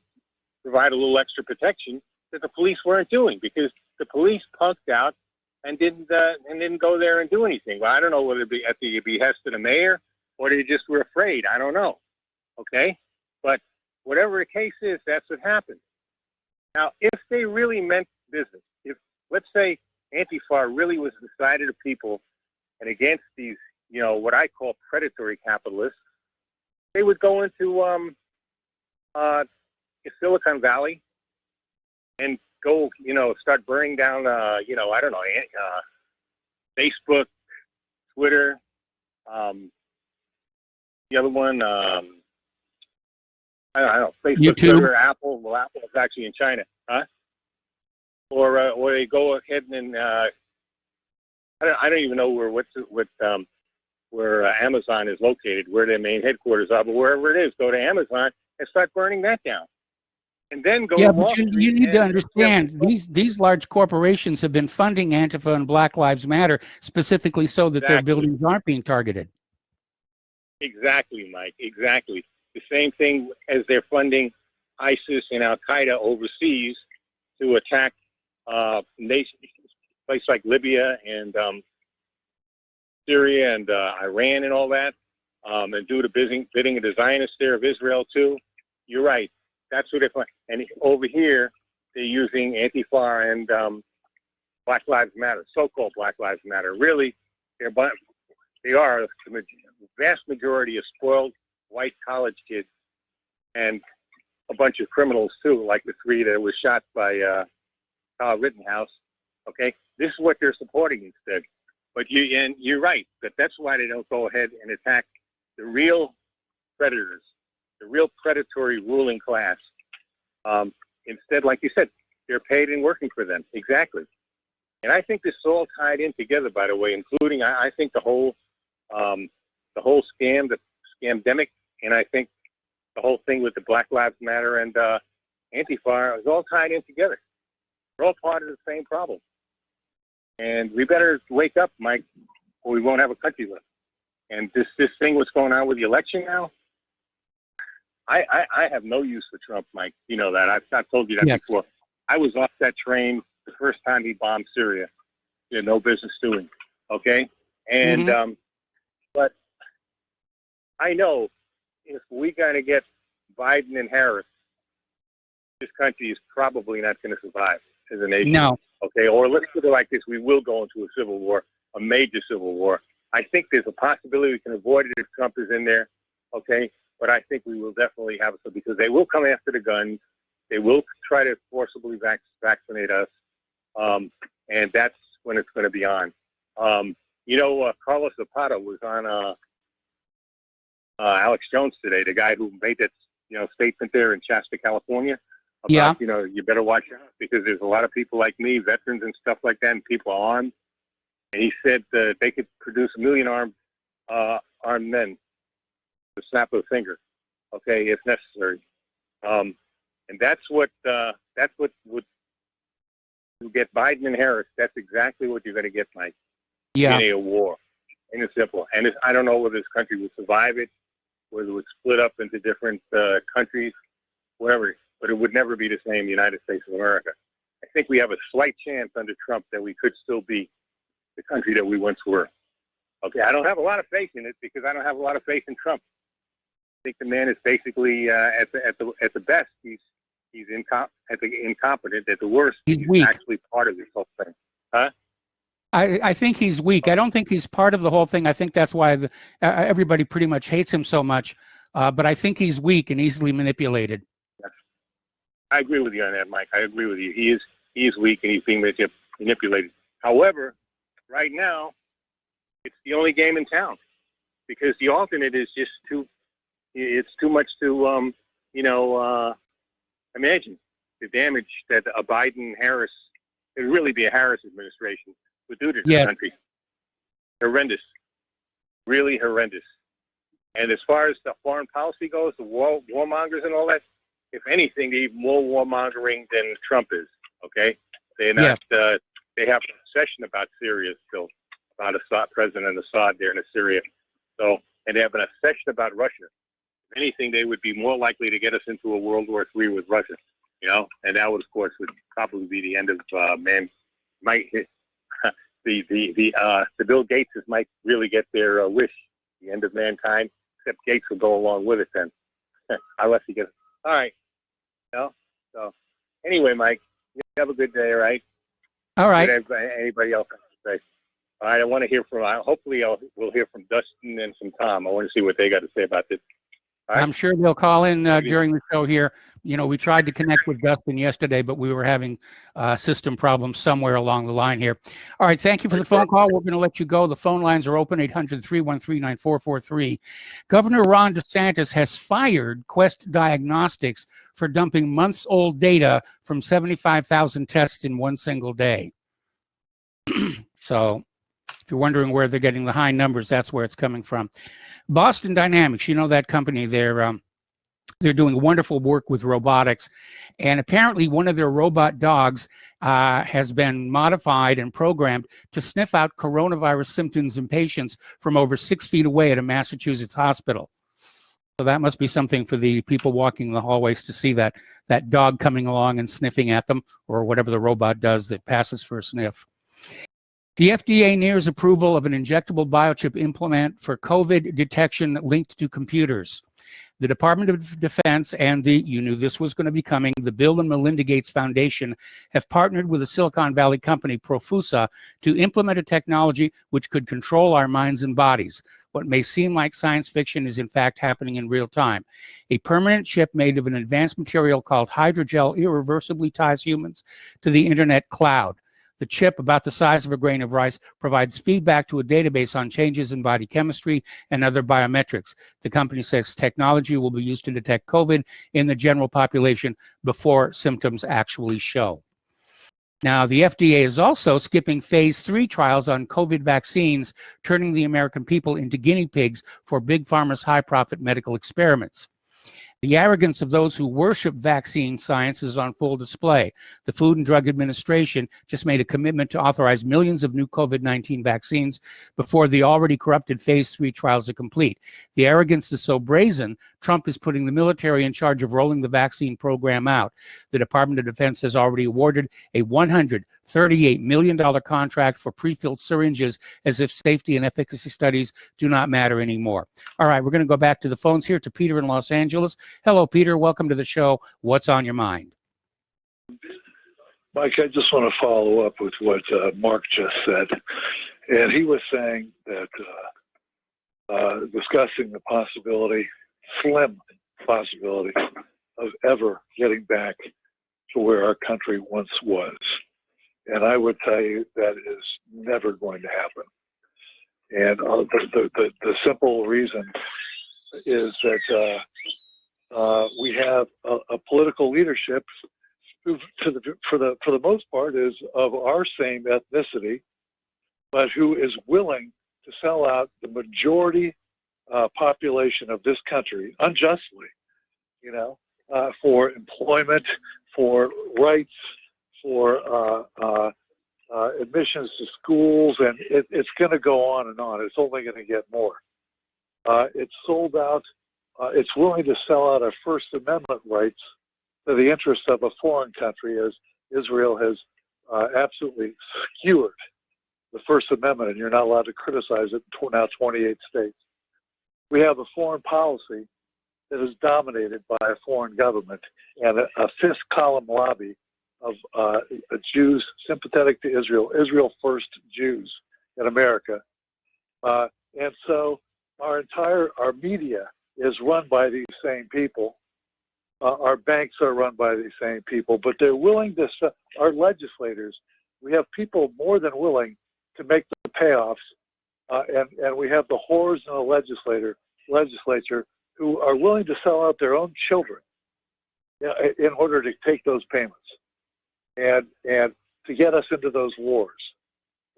provide a little extra protection that the police weren't doing, because the police punked out and didn't go there and do anything. Well, I don't know whether it be at the behest of the mayor or they just were afraid. I don't know. Okay, but whatever the case is, that's what happened. Now, if they really meant business, if, let's say, Antifa really was the side of the people and against these, what I call predatory capitalists, they would go into Silicon Valley and go, start burning down, I don't know, Facebook, Twitter, the other one, I don't know, Facebook, YouTube. Twitter, Apple. Well, Apple is actually in China, huh? Or they go ahead and I don't even know where Amazon is located, where their main headquarters are, but wherever it is, go to Amazon and start burning that down. And then go to Wall Street. You need to understand, these large corporations have been funding Antifa and Black Lives Matter specifically so that their buildings aren't being targeted. Exactly, Mike, exactly. The same thing as they're funding ISIS and Al-Qaeda overseas to attack nations, places like Libya and Syria and Iran and all that, and do the bidding of the Zionists there of Israel too. You're right. That's what they're playing. And over here, they're using Antifa and Black Lives Matter, so-called Black Lives Matter. Really, they are the vast majority of spoiled white college kids and a bunch of criminals too, like the 3 that was shot by Kyle Rittenhouse. Okay, this is what they're supporting instead. But you're right, that's why they don't go ahead and attack the real predators, the real predatory ruling class. Instead, like you said, they're paid and working for them. Exactly. And I think this is all tied in together, by the way, including I think the whole scam, the scamdemic, and I think the whole thing with the Black Lives Matter and Antifa is all tied in together. We're all part of the same problem. And we better wake up, Mike, or we won't have a country left. And this thing, what's going on with the election now, I have no use for Trump, Mike. You know that. I've told you that before. I was off that train the first time he bombed Syria. He had no business doing. Okay? And, but I know if we got to get Biden and Harris, this country is probably not going to survive as a nation. No. Okay, or let's put it like this: we will go into a civil war, a major civil war. I think there's a possibility we can avoid it if Trump is in there. Okay, but I think we will definitely have it, because they will come after the guns. They will try to forcibly vaccinate us. And that's when it's going to be on. Carlos Zapata was on Alex Jones today, the guy who made that statement there in Shasta, California. About, you better watch out because there's a lot of people like me, veterans and stuff like that, and people are armed. And he said they could produce 1 million armed men, the snap of a finger, okay, if necessary. And that's what would get Biden and Harris. That's exactly what you're going to get, Mike. Yeah. In a war. And it's simple. And I don't know whether this country would survive it, whether it would split up into different countries, whatever. But it would never be the same United States of America. I think we have a slight chance under Trump that we could still be the country that we once were. Okay, I don't have a lot of faith in it because I don't have a lot of faith in Trump. I think the man is basically at the best he's incompetent. At the worst, he's weak. Actually part of this whole thing. Huh? I think he's weak. I don't think he's part of the whole thing. I think that's why everybody pretty much hates him so much. But I think he's weak and easily manipulated. Yes. I agree with you on that, Mike. I agree with you. He is weak and he's being manipulated. However, right now, it's the only game in town because the alternate is just too much to imagine the damage that a Biden-Harris, it would really be a Harris administration, would do to the country. Horrendous. Really horrendous. And as far as the foreign policy goes, the warmongers and all that, if anything, they're even more warmongering than Trump is, okay? They're not, they have an obsession about Syria still, about Assad, President Assad there in Syria. So, and they have an obsession about Russia. If anything, they would be more likely to get us into a World War III with Russia, and that would, of course, would probably be the end of the Bill Gateses might really get their wish, the end of mankind, except Gates will go along with it then, unless he gets, all right, So anyway, Mike, you have a good day, all right? All right. Anybody else has to say? All right, I want to hear from, hopefully we'll hear from Dustin and from Tom. I want to see what they got to say about this. Right. I'm sure they'll call in during the show here. We tried to connect with Dustin yesterday, but we were having system problems somewhere along the line here. All right, thank you for the phone call. We're going to let you go. The phone lines are open, 800-313-9443. Governor Ron DeSantis has fired Quest Diagnostics for dumping months-old data from 75,000 tests in one single day. So if you're wondering where they're getting the high numbers, that's where it's coming from. Boston Dynamics, that company, they're doing wonderful work with robotics, and apparently one of their robot dogs has been modified and programmed to sniff out coronavirus symptoms in patients from over 6 feet away at a Massachusetts hospital. So that must be something for the people walking the hallways to see that dog coming along and sniffing at them, or whatever the robot does that passes for a sniff. The FDA nears approval of an injectable biochip implant for COVID detection linked to computers. The Department of Defense and you knew this was going to be coming, the Bill and Melinda Gates Foundation have partnered with a Silicon Valley company, Profusa, to implement a technology which could control our minds and bodies. What may seem like science fiction is in fact happening in real time. A permanent chip made of an advanced material called hydrogel irreversibly ties humans to the internet cloud. The chip, about the size of a grain of rice, provides feedback to a database on changes in body chemistry and other biometrics. The company says technology will be used to detect COVID in the general population before symptoms actually show. Now, the FDA is also skipping phase 3 trials on COVID vaccines, turning the American people into guinea pigs for Big Pharma's high-profit medical experiments. The arrogance of those who worship vaccine science is on full display. The Food and Drug Administration just made a commitment to authorize millions of new COVID-19 vaccines before the already corrupted phase 3 trials are complete. The arrogance is so brazen, Trump is putting the military in charge of rolling the vaccine program out. The Department of Defense has already awarded a $138 million contract for pre-filled syringes, as if safety and efficacy studies do not matter anymore. All right, we're going to go back to the phones here to Peter in Los Angeles. Hello, Peter. Welcome to the show. What's on your mind? Mike, I just want to follow up with what Mark just said. And he was saying that discussing the possibility, slim possibility, of ever getting back to where our country once was. And I would tell you that is never going to happen. And the simple reason is that we have a political leadership who, for the most part, is of our same ethnicity, but who is willing to sell out the majority population of this country unjustly, for employment, for rights, for admissions to schools, and it's going to go on and on. It's only going to get more. It's sold out. It's willing to sell out our First Amendment rights to the interest of a foreign country, as Israel has absolutely skewered the First Amendment, and you're not allowed to criticize it in now 28 states. We have a foreign policy that is dominated by a foreign government and a fifth column lobby of Jews sympathetic to Israel, Israel first Jews in America. And so our media is run by these same people. Our banks are run by these same people, but they're willing to, our legislators, we have people more than willing to make the payoffs, and we have the whores in the legislature who are willing to sell out their own children in order to take those payments and to get us into those wars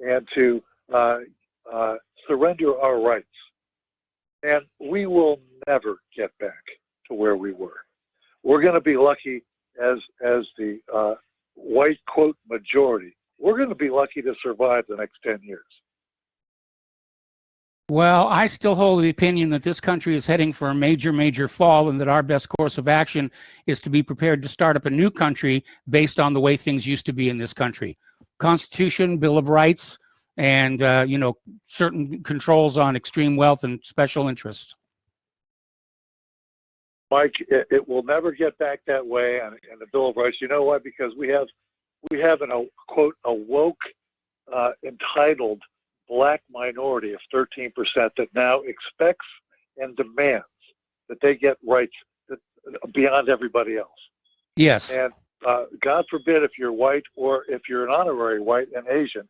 and to surrender our rights. And we will never get back to where we were. We're going to be lucky as the white, quote, majority. We're going to be lucky to survive the next 10 years. Well, I still hold the opinion that this country is heading for a major, major fall, and that our best course of action is to be prepared to start up a new country based on the way things used to be in this country. Constitution, Bill of Rights, and certain controls on extreme wealth and special interests. Mike, it will never get back that way, and the Bill of Rights. You know why? Because we have an quote a woke, entitled black minority of 13% that now expects and demands that they get rights beyond everybody else. Yes. And God forbid if you're white or if you're an honorary white and Asian.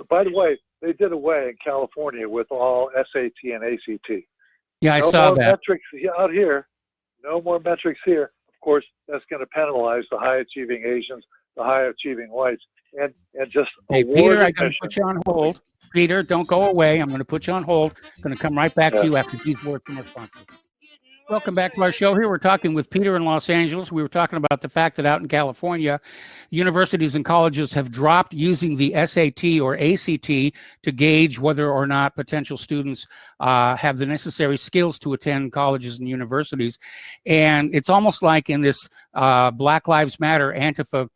By the way, they did away in California with all SAT and ACT. Yeah, I no saw more that. Metrics out here. No more metrics here. Of course, that's going to penalize the high-achieving Asians, the high-achieving whites, and just Hey, award Peter, I'm going to admission. put you on hold. Peter, don't go away. I'm going to put you on hold. I'm going to come right back to you after these words from our sponsor. Welcome back to our show. Here we're talking with Peter in Los Angeles. We were talking about the fact that out in California, universities and colleges have dropped using the SAT or ACT to gauge whether or not potential students have the necessary skills to attend colleges and universities. And it's almost like in this Black Lives Matter Antifa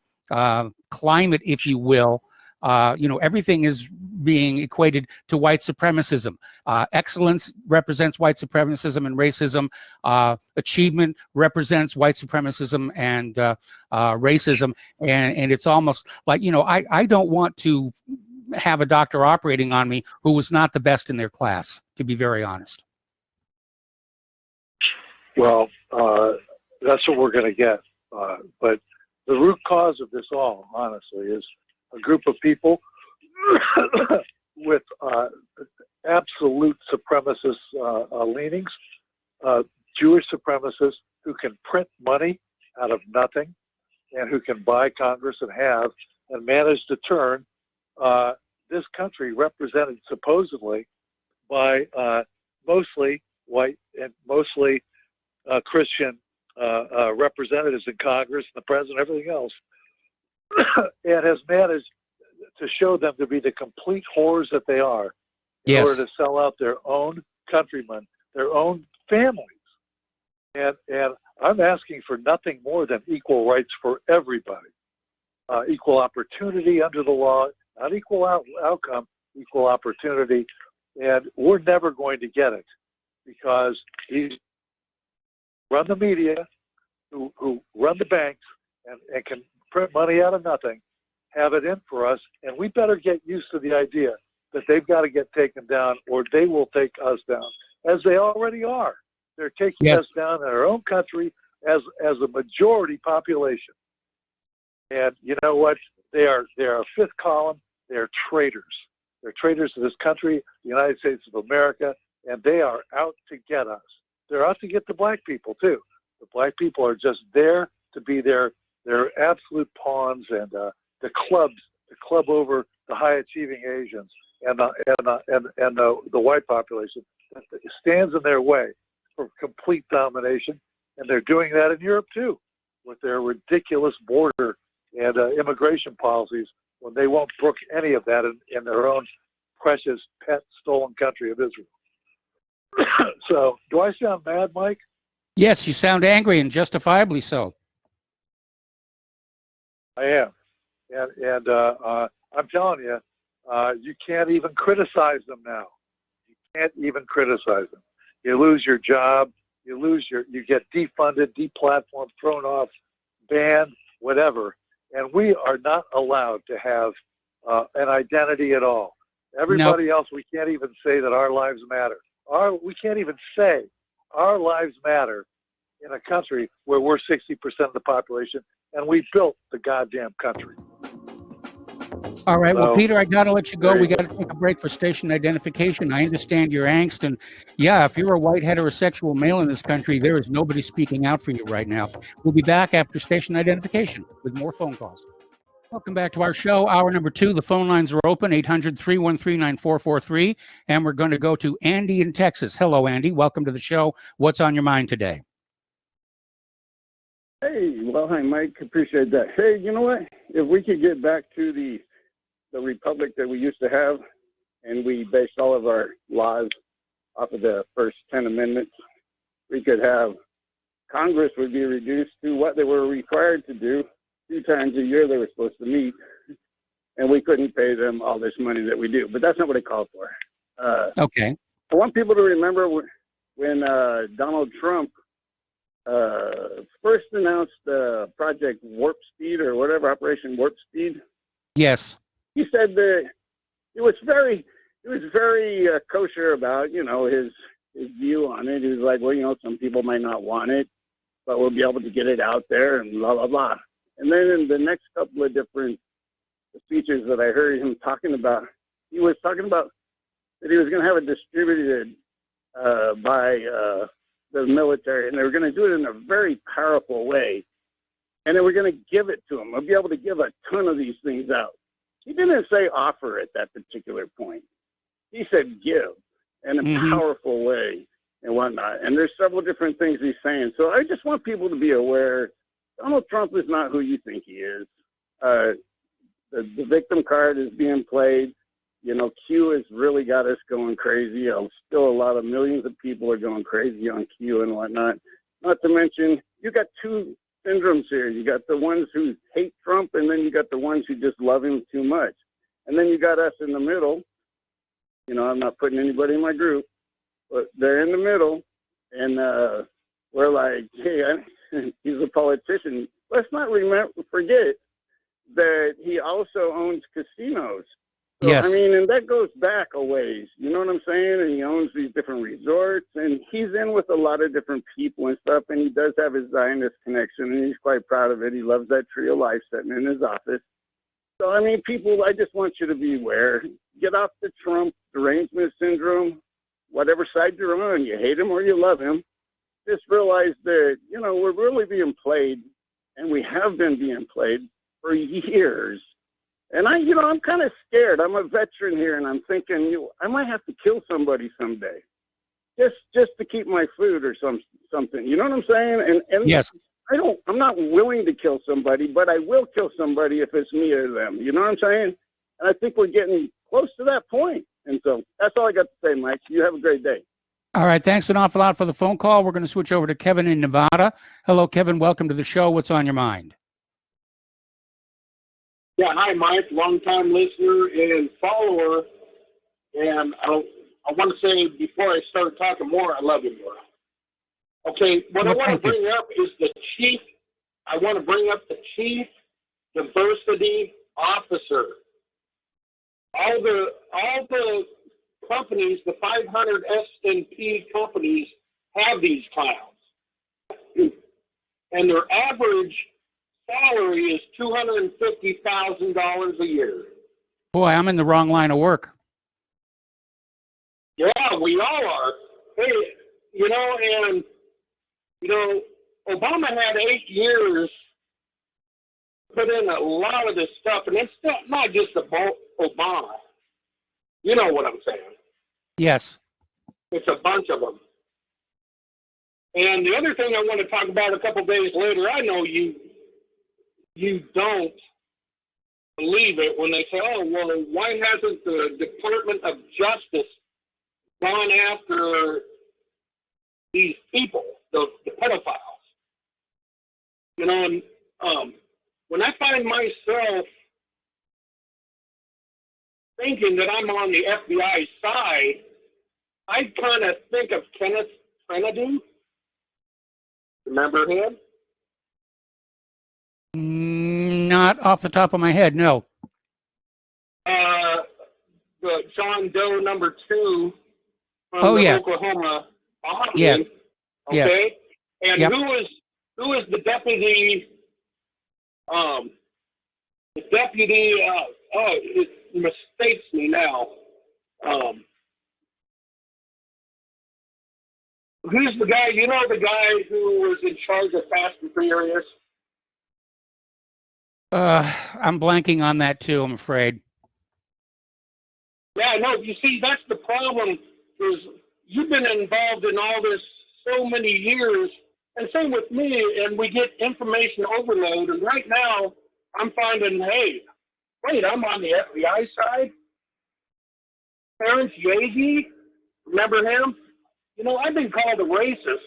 climate, if you will, everything is being equated to white supremacism. Excellence represents white supremacism and racism. Achievement represents white supremacism and racism. And it's almost like, I don't want to have a doctor operating on me who was not the best in their class, to be very honest. Well, that's what we're going to get. But the root cause of this all, honestly, is a group of people with absolute supremacist leanings, Jewish supremacists who can print money out of nothing and who can buy Congress and manage to turn this country represented supposedly by mostly white and mostly Christian representatives in Congress and the president, everything else, and has managed to show them to be the complete whores that they are in order to sell out their own countrymen, their own families. And I'm asking for nothing more than equal rights for everybody, equal opportunity under the law, not equal outcome, equal opportunity. And we're never going to get it because he's run the media, who run the banks and can print money out of nothing, have it in for us, and we better get used to the idea that they've got to get taken down or they will take us down, as they already are. They're taking us down in our own country as a majority population. And you know what? They are a fifth column. They are traitors. They're traitors to this country, the United States of America, and they are out to get us. They're out to get the black people too. The black people are just there to be their absolute pawns and the club over the high achieving Asians and the white population that stands in their way for complete domination. And they're doing that in Europe too, with their ridiculous border and immigration policies, when they won't brook any of that in their own precious pet stolen country of Israel. So, do I sound mad, Mike? Yes, you sound angry, and justifiably so. I am, and I'm telling you, you can't even criticize them now. You can't even criticize them. You lose your job. You get defunded, deplatformed, thrown off, banned, whatever. And we are not allowed to have an identity at all. Everybody else, we can't even say that our lives matter. We can't even say our lives matter in a country where we're 60% of the population, and we built the goddamn country. All right. Well, Peter, I got to let you go. We got to take a break for station identification. I understand your angst. And yeah, if you're a white heterosexual male in this country, there is nobody speaking out for you right now. We'll be back after station identification with more phone calls. Welcome back to our show. Hour number 2. The phone lines are open, 800-313-9443. And we're going to go to Andy in Texas. Hello, Andy. Welcome to the show. What's on your mind today? Hey, well, hi, Mike. Appreciate that. Hey, you know what? If we could get back to the republic that we used to have, and we based all of our laws off of the first 10 amendments, we could have Congress would be reduced to what they were required to do. 2 times a year they were supposed to meet, and we couldn't pay them all this money that we do. But that's not what it called for. Okay. I want people to remember when Donald Trump first announced Project Warp Speed or whatever, Operation Warp Speed. Yes. He said that it was very kosher about, his view on it. He was like, well, some people might not want it, but we'll be able to get it out there and blah, blah, blah. And then in the next couple of different speeches that I heard him talking about, he was talking about that he was going to have it distributed by the military, and they were going to do it in a very powerful way. And they were going to give it to them. We'll be able to give a ton of these things out. He didn't say offer at that particular point. He said give in a powerful way and whatnot. And there's several different things he's saying. So I just want people to be aware Donald Trump is not who you think he is. The victim card is being played. Q has really got us going crazy. Still a lot of millions of people are going crazy on Q and whatnot. Not to mention, you got 2 syndromes here. You got the ones who hate Trump, and then you got the ones who just love him too much. And then you got us in the middle. I'm not putting anybody in my group, but they're in the middle, and we're like, hey, he's a politician. Let's not forget that he also owns casinos. So, Yes. I mean, and that goes back a ways. You know what I'm saying? And he owns these different resorts, and he's in with a lot of different people and stuff, and he does have his Zionist connection, and he's quite proud of it. He loves that tree of life sitting in his office. So, I mean, people, I just want you to be aware. Get off the Trump derangement syndrome, whatever side you're on. You hate him or you love him. Just realize that, we're really being played, and we have been being played for years. And I'm kind of scared. I'm a veteran here, and I'm thinking, I might have to kill somebody someday, just to keep my food or something. You know what I'm saying? And Yes. I'm not willing to kill somebody, but I will kill somebody if it's me or them. You know what I'm saying? And I think we're getting close to that point. And so that's all I got to say, Mike. You have a great day. All right. Thanks an awful lot for the phone call. We're going to switch over to Kevin in Nevada. Hello, Kevin. Welcome to the show. What's on your mind? Yeah, hi, Mike, longtime listener and follower. And I want to say before I start talking more, I love you more. Okay, what I want to bring up is the chief. I want to bring up the chief diversity officer. All the companies, the 500 S&P companies, have these clowns, and their average salary is $250,000 a year. Boy, I'm in the wrong line of work. Yeah, we all are. Hey, and Obama had 8 years to put in a lot of this stuff, and it's not just about Obama. You know what I'm saying? Yes. It's a bunch of them. And the other thing I want to talk about a couple days later, I know you don't believe it when they say, oh, well, why hasn't the Department of Justice gone after these people, the pedophiles? And when I find myself thinking that I'm on the FBI side, I kind of think of Kenneth Kennedy. Remember him? Not off the top of my head, no. The John Doe number 2 from Oklahoma bombing. Yes. Okay. Yes. And who was the deputy? It mistakes me now. Who's the guy? You know the guy who was in charge of Fast and Furious? I'm blanking on that too, I'm afraid. Yeah, no, you see, that's the problem, is you've been involved in all this so many years, and same with me, and we get information overload, and right now, I'm finding, hey, wait, I'm on the FBI side? Terrence Yeagy, remember him? I've been called a racist,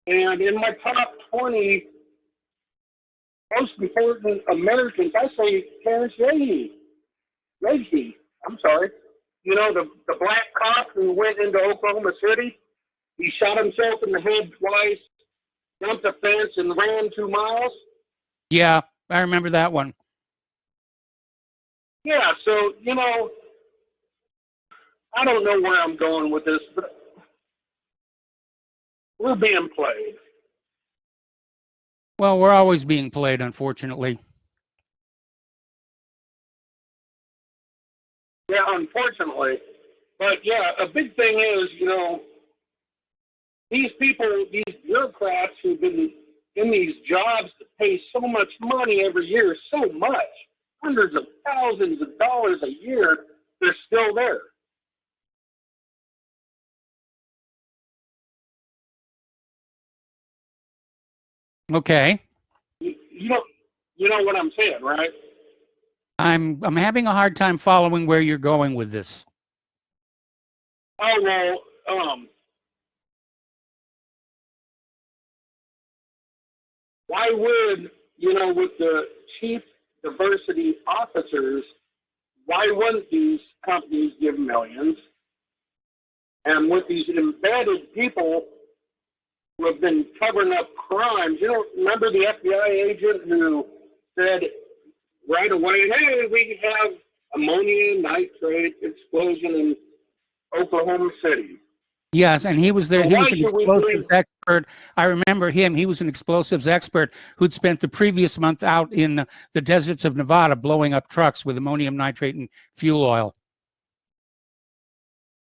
and in my top 20 most important Americans, I say Terrence Yeagy. I'm sorry. The black cop who went into Oklahoma City, he shot himself in the head twice, jumped a fence, and ran 2 miles. Yeah, I remember that one. Yeah, so, I don't know where I'm going with this, but we're being played. Well, we're always being played, unfortunately. Yeah, unfortunately. But, yeah, a big thing is, these people, these bureaucrats who've been in these jobs that pay so much money every year, so much, hundreds of thousands of dollars a year, they're still there. Okay. You know what I'm saying, right? I'm having a hard time following where you're going with this. Oh, well, why would, with the chief diversity officers, why wouldn't these companies give millions? And with these embedded people who have been covering up crimes, remember the FBI agent who said right away, hey, we have ammonium nitrate explosion in Oklahoma City. Yes, and he was there. So he was an explosives expert. I remember him. He was an explosives expert who'd spent the previous month out in the deserts of Nevada blowing up trucks with ammonium nitrate and fuel oil.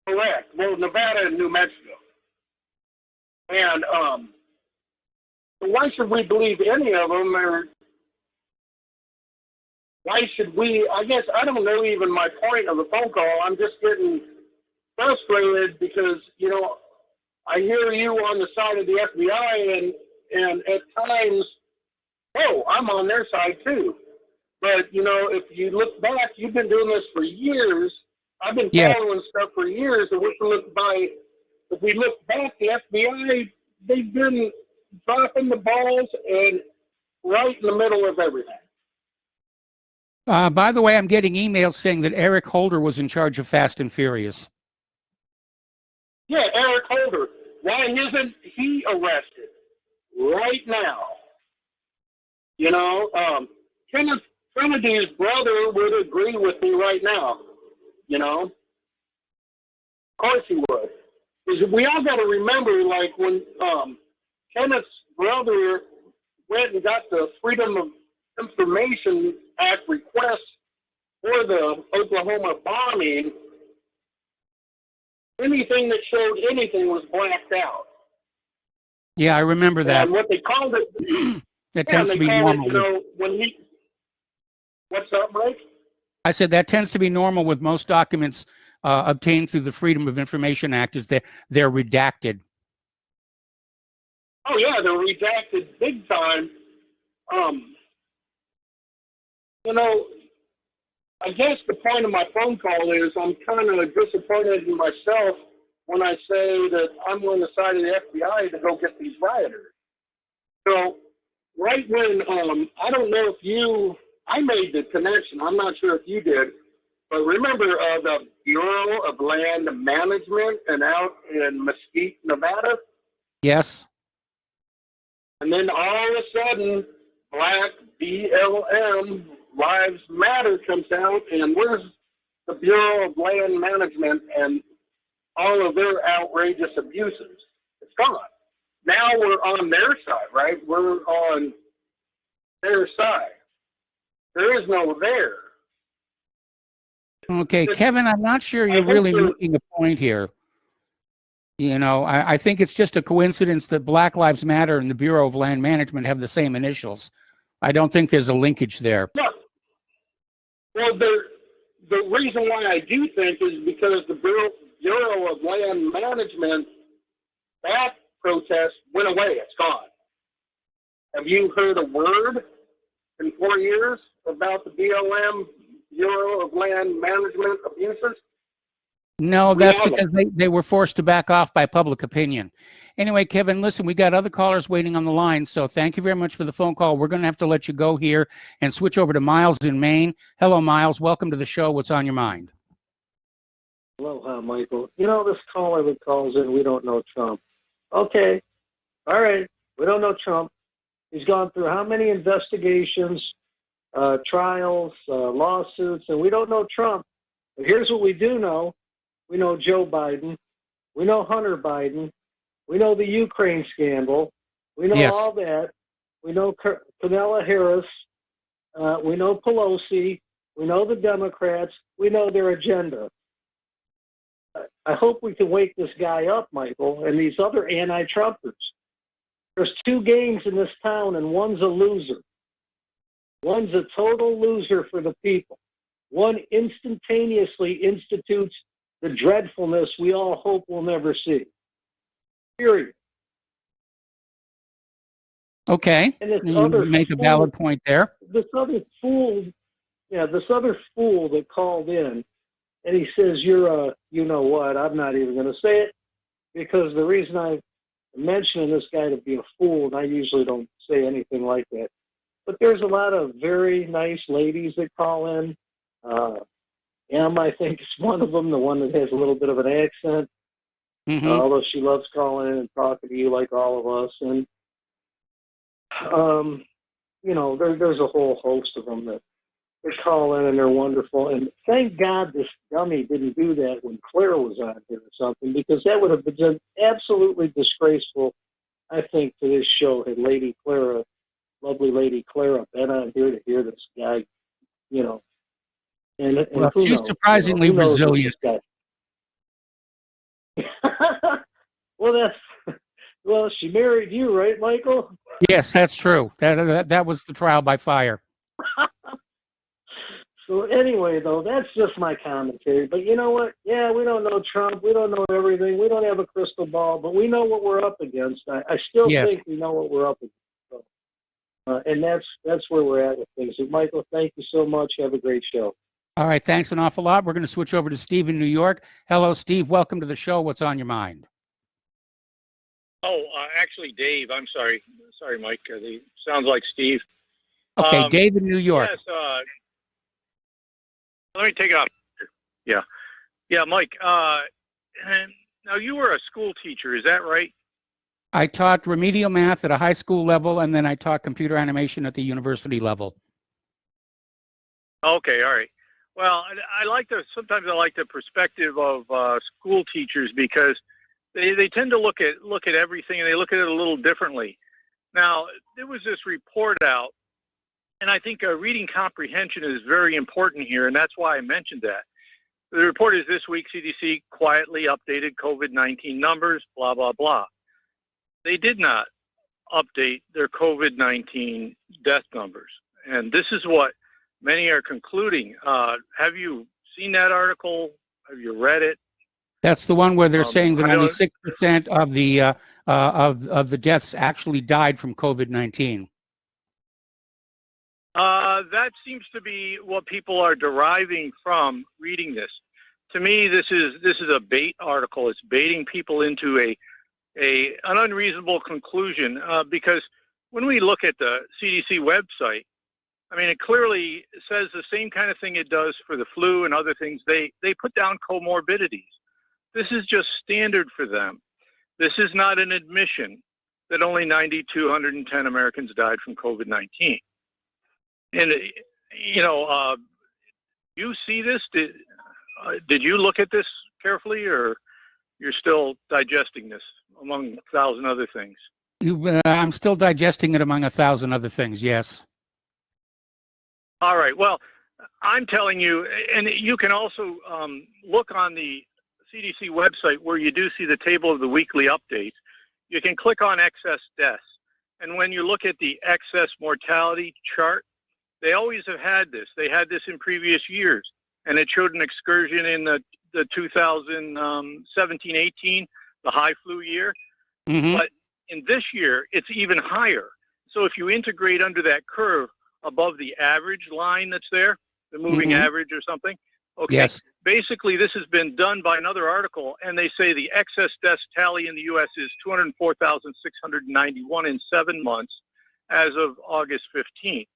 Correct. Well, Nevada and New Mexico. And why should we believe any of them? Or why should we? I guess I don't know even my point of the phone call. I'm just getting frustrated because, I hear you on the side of the FBI and at times, oh, I'm on their side too. But, if you look back, you've been doing this for years. I've been following stuff for years. And if we look back, the FBI, they've been dropping the balls and right in the middle of everything. By the way, I'm getting emails saying that Eric Holder was in charge of Fast and Furious. Yeah, Eric Holder. Why isn't he arrested right now? Kenneth Kennedy's brother would agree with me right now. Of course he would. Because we all got to remember, like when Kenneth's brother went and got the Freedom of Information Act request for the Oklahoma bombing, anything that showed anything was blacked out. Yeah, I remember that. And what they called it, That tends to be normal. What's up, Mike? I said that tends to be normal with most documents obtained through the Freedom of Information Act, is that they're redacted. Oh yeah, they're redacted big time. I guess the point of my phone call is I'm kind of disappointed in myself when I say that I'm on the side of the FBI to go get these rioters. So right when, I don't know if I made the connection, I'm not sure if you did, but remember the Bureau of Land Management and out in Mesquite, Nevada? Yes. And then all of a sudden, Black BLM Lives Matter comes out, and where's the Bureau of Land Management and all of their outrageous abuses? It's gone. Now we're on their side, right? We're on their side. There is no there. Okay, Kevin, I'm not sure you're really making a point here. I think it's just a coincidence that Black Lives Matter and the Bureau of Land Management have the same initials. I don't think there's a linkage there. No. Well, the reason why I do think is because the Bureau of Land Management, that protest went away. It's gone. Have you heard a word in 4 years about the BLM, Bureau of Land Management abuses? No, that's because they were forced to back off by public opinion. Anyway, Kevin, listen, we got other callers waiting on the line, so thank you very much for the phone call. We're going to have to let you go here and switch over to Miles in Maine. Hello, Miles. Welcome to the show. What's on your mind? Aloha, Michael. This caller that calls in, we don't know Trump. Okay. All right. We don't know Trump. He's gone through how many investigations, trials, lawsuits, and we don't know Trump. But here's what we do know. We know Joe Biden. We know Hunter Biden. We know the Ukraine scandal. We know all that. We know Kamala Harris. We know Pelosi. We know the Democrats. We know their agenda. I hope we can wake this guy up, Michael, and these other anti-Trumpers. There's two games in this town, and one's a loser. One's a total loser for the people. One instantaneously institutes the dreadfulness we all hope we'll never see. Period. Okay. And this you make a valid point there. This other fool that called in, and he says, you're a, you know what, I'm not even going to say it, because the reason I'm mentioning this guy to be a fool, and I usually don't say anything like that, but there's a lot of very nice ladies that call in. I think is one of them, the one that has a little bit of an accent, although she loves calling in and talking to you like all of us. And, there's a whole host of them that they call in and they're wonderful. And thank God this dummy didn't do that when Claire was on here or something, because that would have been absolutely disgraceful, I think, to this show had Lady Clara, lovely Lady Clara, been on here to hear this guy, And well, she's knows? Surprisingly resilient. Well, she married you, right, Michael? Yes, that's true. That was the trial by fire. So anyway, though, that's just my commentary. But you know what? Yeah, we don't know Trump. We don't know everything. We don't have a crystal ball, but we know what we're up against. I still think we know what we're up against. So, and that's where we're at with things. So, Michael, thank you so much. Have a great show. All right, thanks an awful lot. We're going to switch over to Steve in New York. Hello, Steve. Welcome to the show. What's on your mind? Oh, actually, Dave. I'm sorry. Sorry, Mike. Sounds like Steve. Okay, Dave in New York. Yes. Let me take it off. Yeah, Mike. And now you were a school teacher. Is that right? I taught remedial math at a high school level, and then I taught computer animation at the university level. Okay, all right. Well, sometimes I like the perspective of school teachers, because they tend to look at everything, and they look at it a little differently. Now, there was this report out, and I think reading comprehension is very important here, and that's why I mentioned that. The report is this week, CDC quietly updated COVID-19 numbers, blah, blah, blah. They did not update their COVID-19 death numbers. And this is what many are concluding. Have you seen that article? Have you read it? That's the one where they're saying that only 6% of the deaths actually died from COVID-19. That seems to be what people are deriving from reading this. To me, this is a bait article. It's baiting people into an unreasonable conclusion because when we look at the CDC website, I mean, it clearly says the same kind of thing it does for the flu and other things. They put down comorbidities. This is just standard for them. This is not an admission that only 9,210 Americans died from COVID-19. And, you know, you see this? Did you look at this carefully, or you're still digesting this among 1,000 other things? I'm still digesting it among 1,000 other things, yes. All right. Well, I'm telling you, and you can also look on the CDC website where you do see the table of the weekly updates. You can click on excess deaths. And when you look at the excess mortality chart, they always have had this. They had this in previous years. And it showed an excursion in the 2017-18, the high flu year. Mm-hmm. But in this year, it's even higher. So if you integrate under that curve above the average line that's there, the moving average or something, okay, yes. Basically this has been done by another article, and they say the excess deaths tally in the U.S. is 204,691 in 7 months as of August 15th.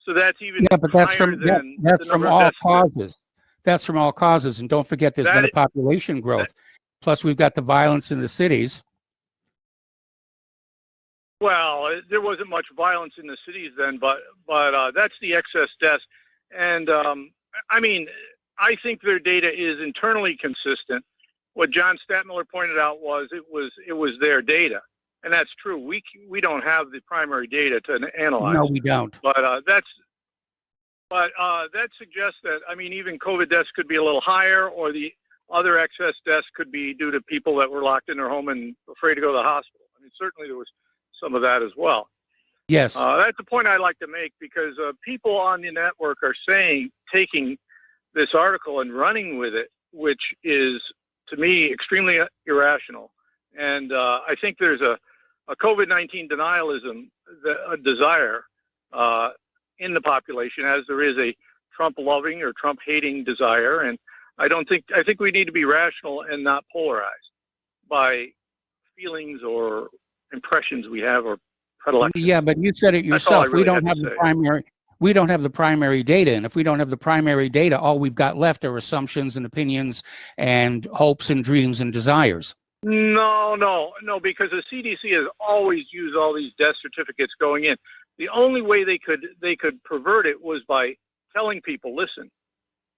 So that's even but that's higher from than that's the from number of all deaths. causes. That's from all causes, and don't forget there's been a population growth. Plus, we've got the violence in the cities. Well, there wasn't much violence in the cities then, but that's the excess deaths. And I mean, I think their data is internally consistent. What John Statmiller pointed out was it was their data, and that's true. We don't have the primary data to analyze. No, we don't. But that suggests that, I mean, even COVID deaths could be a little higher, or the other excess deaths could be due to people that were locked in their home and afraid to go to the hospital. I mean, certainly there was some of that as well. Yes. That's the point I like to make, because people on the network are taking this article and running with it, which is, to me, extremely irrational. And I think there's a COVID-19 denialism, a desire in the population, as there is a Trump-loving or Trump-hating desire. And I think we need to be rational and not polarized by feelings or impressions we have or predilections. Yeah, but you said it yourself. We don't have the primary. We don't have the primary data, and if we don't have the primary data, all we've got left are assumptions and opinions and hopes and dreams and desires. No, because the CDC has always used all these death certificates going in. The only way they could pervert it was by telling people, listen,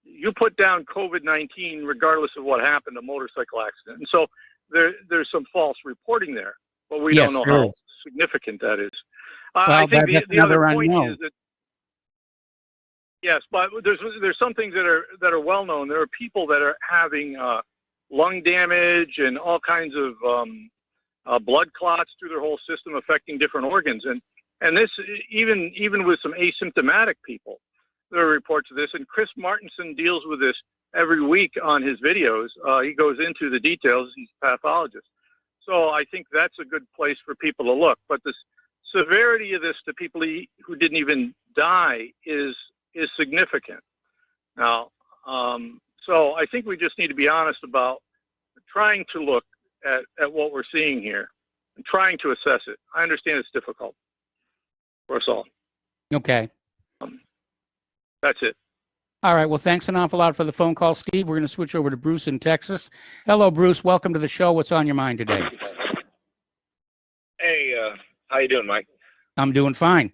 you put down COVID-19 regardless of what happened, a motorcycle accident. And so there's some false reporting there, but we don't know how significant that is. I think the other point is that, yes, but there's some things that are well known. There are people that are having lung damage and all kinds of blood clots through their whole system, affecting different organs. And this, even with some asymptomatic people, there are reports of this. And Chris Martenson deals with this every week on his videos. He goes into the details. He's a pathologist. So I think that's a good place for people to look. But the severity of this to people who didn't even die is significant. Now, so I think we just need to be honest about trying to look at what we're seeing here and trying to assess it. I understand it's difficult for us all. Okay. That's it. All right. Well, thanks an awful lot for the phone call, Steve. We're going to switch over to Bruce in Texas. Hello, Bruce. Welcome to the show. What's on your mind today? Hey, how you doing, Mike? I'm doing fine.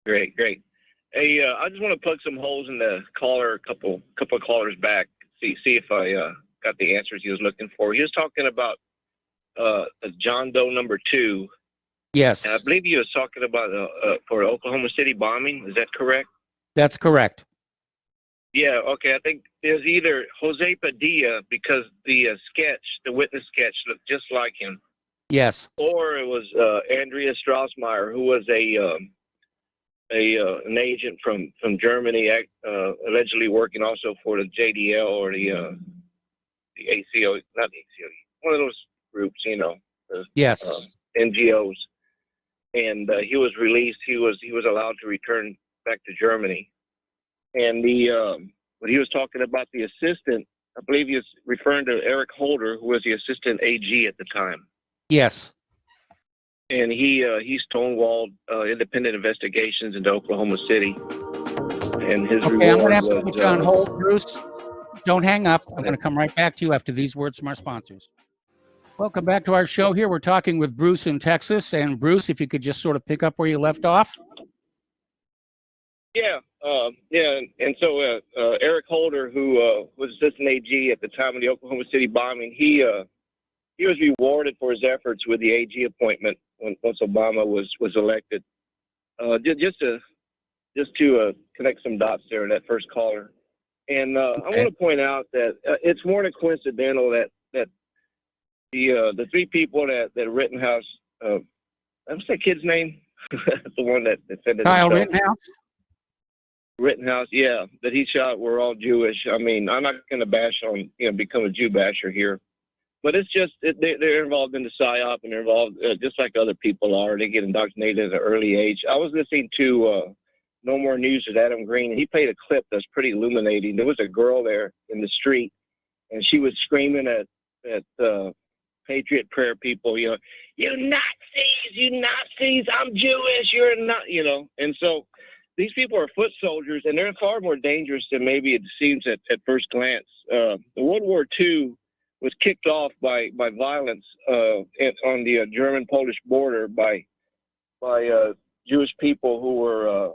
Great. Hey, I just want to plug some holes in the caller, a couple of callers back, see if I got the answers he was looking for. He was talking about John Doe number 2 Yes, I believe you was talking about for Oklahoma City bombing. Is that correct? that's correct. Yeah. Okay. I think there's either Jose Padilla because the witness sketch looked just like him, Yes. or it was Andrea Strassmeyer, who was an agent from Germany, allegedly working also for the JDL or the ACO, not the ACO, one of those groups, the Yes. NGOs. And he was released. He was allowed to return back to Germany. And when he was talking about the assistant, I believe he was referring to Eric Holder, who was the assistant AG at the time. Yes. And he stonewalled independent investigations into Oklahoma City. And his Okay, I'm going to reward have to was put you on hold, Bruce. Don't hang up. I'm going to come right back to you after these words from our sponsors. Welcome back to our show here. We're talking with Bruce in Texas. And Bruce, if you could just sort of pick up where you left off. Yeah. And so Eric Holder, who was assistant AG at the time of the Oklahoma City bombing, he was rewarded for his efforts with the AG appointment once Obama was elected. Just to connect some dots there in that first caller. And I want to point out that it's more than coincidental that the three people that Rittenhouse, what's that kid's name? The one that defended Kyle himself. Rittenhouse? Yeah, that he shot were all Jewish. I mean, I'm not going to bash on, become a Jew basher here. But it's just, they're involved in the PSYOP, and they're involved just like other people are. They get indoctrinated at an early age. I was listening to No More News with Adam Green, and he played a clip that's pretty illuminating. There was a girl there in the street, and she was screaming at Patriot Prayer people, you Nazis, I'm Jewish, you're not, And so these people are foot soldiers, and they're far more dangerous than maybe it seems at first glance. World War II was kicked off by violence on the German-Polish border by Jewish people who were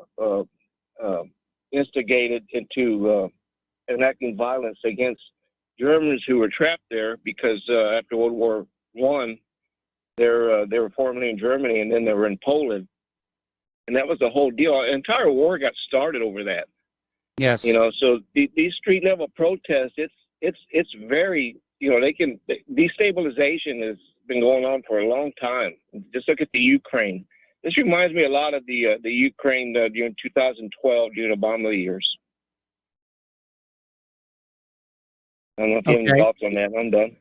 instigated into enacting violence against Germans who were trapped there because after World War I, they were formerly in Germany and then they were in Poland. And that was the whole deal. The entire war got started over that. Yes. So these street level protests, it's very, destabilization has been going on for a long time. Just look at the Ukraine. This reminds me a lot of the Ukraine during 2012, during Obama years. I don't know if you have any thoughts on that. I'm done.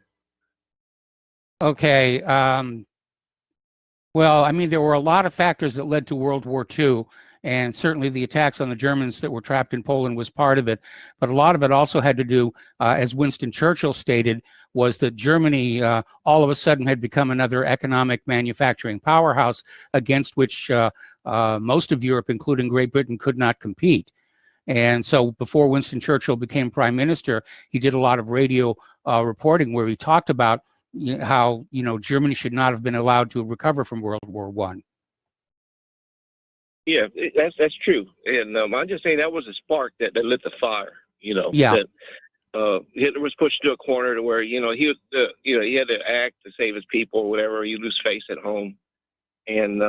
Okay. Well, I mean, there were a lot of factors that led to World War II, and certainly the attacks on the Germans that were trapped in Poland was part of it. But a lot of it also had to do, as Winston Churchill stated, was that Germany all of a sudden had become another economic manufacturing powerhouse against which most of Europe, including Great Britain, could not compete. And so before Winston Churchill became prime minister, he did a lot of radio reporting where he talked about how, Germany should not have been allowed to recover from World War I. Yeah, that's true. And I'm just saying that was a spark that lit the fire, Yeah. That Hitler was pushed to a corner to where, he was, he had to act to save his people or whatever. You lose face at home. And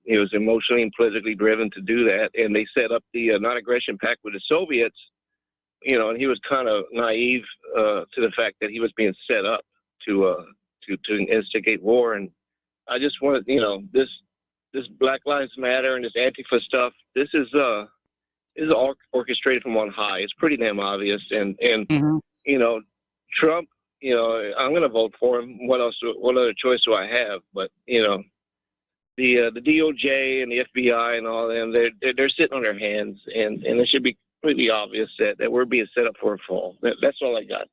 he was emotionally and politically driven to do that. And they set up the non-aggression pact with the Soviets, and he was kind of naive to the fact that he was being set up to instigate war. And I just wanted, this Black Lives Matter and this Antifa stuff, this is all orchestrated from on high. It's pretty damn obvious. And Trump, I'm going to vote for him. What other choice do I have? But, the DOJ and the FBI and all them, they're sitting on their hands, and it should be completely obvious that we're being set up for a fall. That's all I got.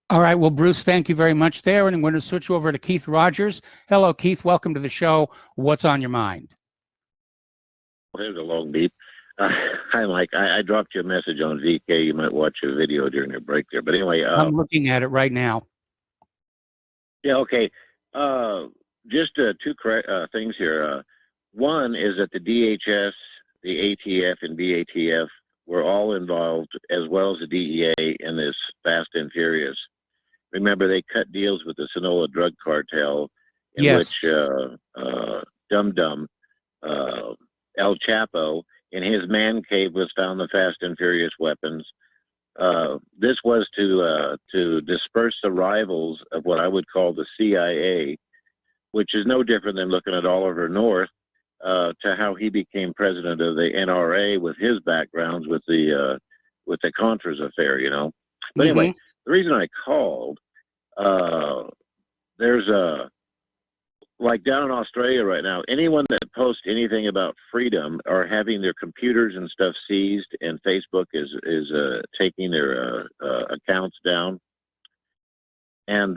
All right. Well, Bruce, thank you very much there. And I'm going to switch over to Keith Rogers. Hello, Keith. Welcome to the show. What's on your mind? Here's a long beep. Hi, Mike. I dropped you a message on VK. You might watch a video during your break there. But anyway. I'm looking at it right now. Yeah, okay. Just two things here. One is that the DHS, the ATF, and BATF were all involved, as well as the DEA, in this Fast and Furious. Remember, they cut deals with the Sinaloa drug cartel, in which dum-dum, El Chapo. In his man cave was found the Fast and Furious weapons. This was to disperse the rivals of what I would call the CIA, which is no different than looking at Oliver North, to how he became president of the NRA with his backgrounds with the Contras affair, you know. But anyway, the reason I called, there's like down in Australia right now, anyone that posts anything about freedom are having their computers and stuff seized, and Facebook is taking their accounts down. And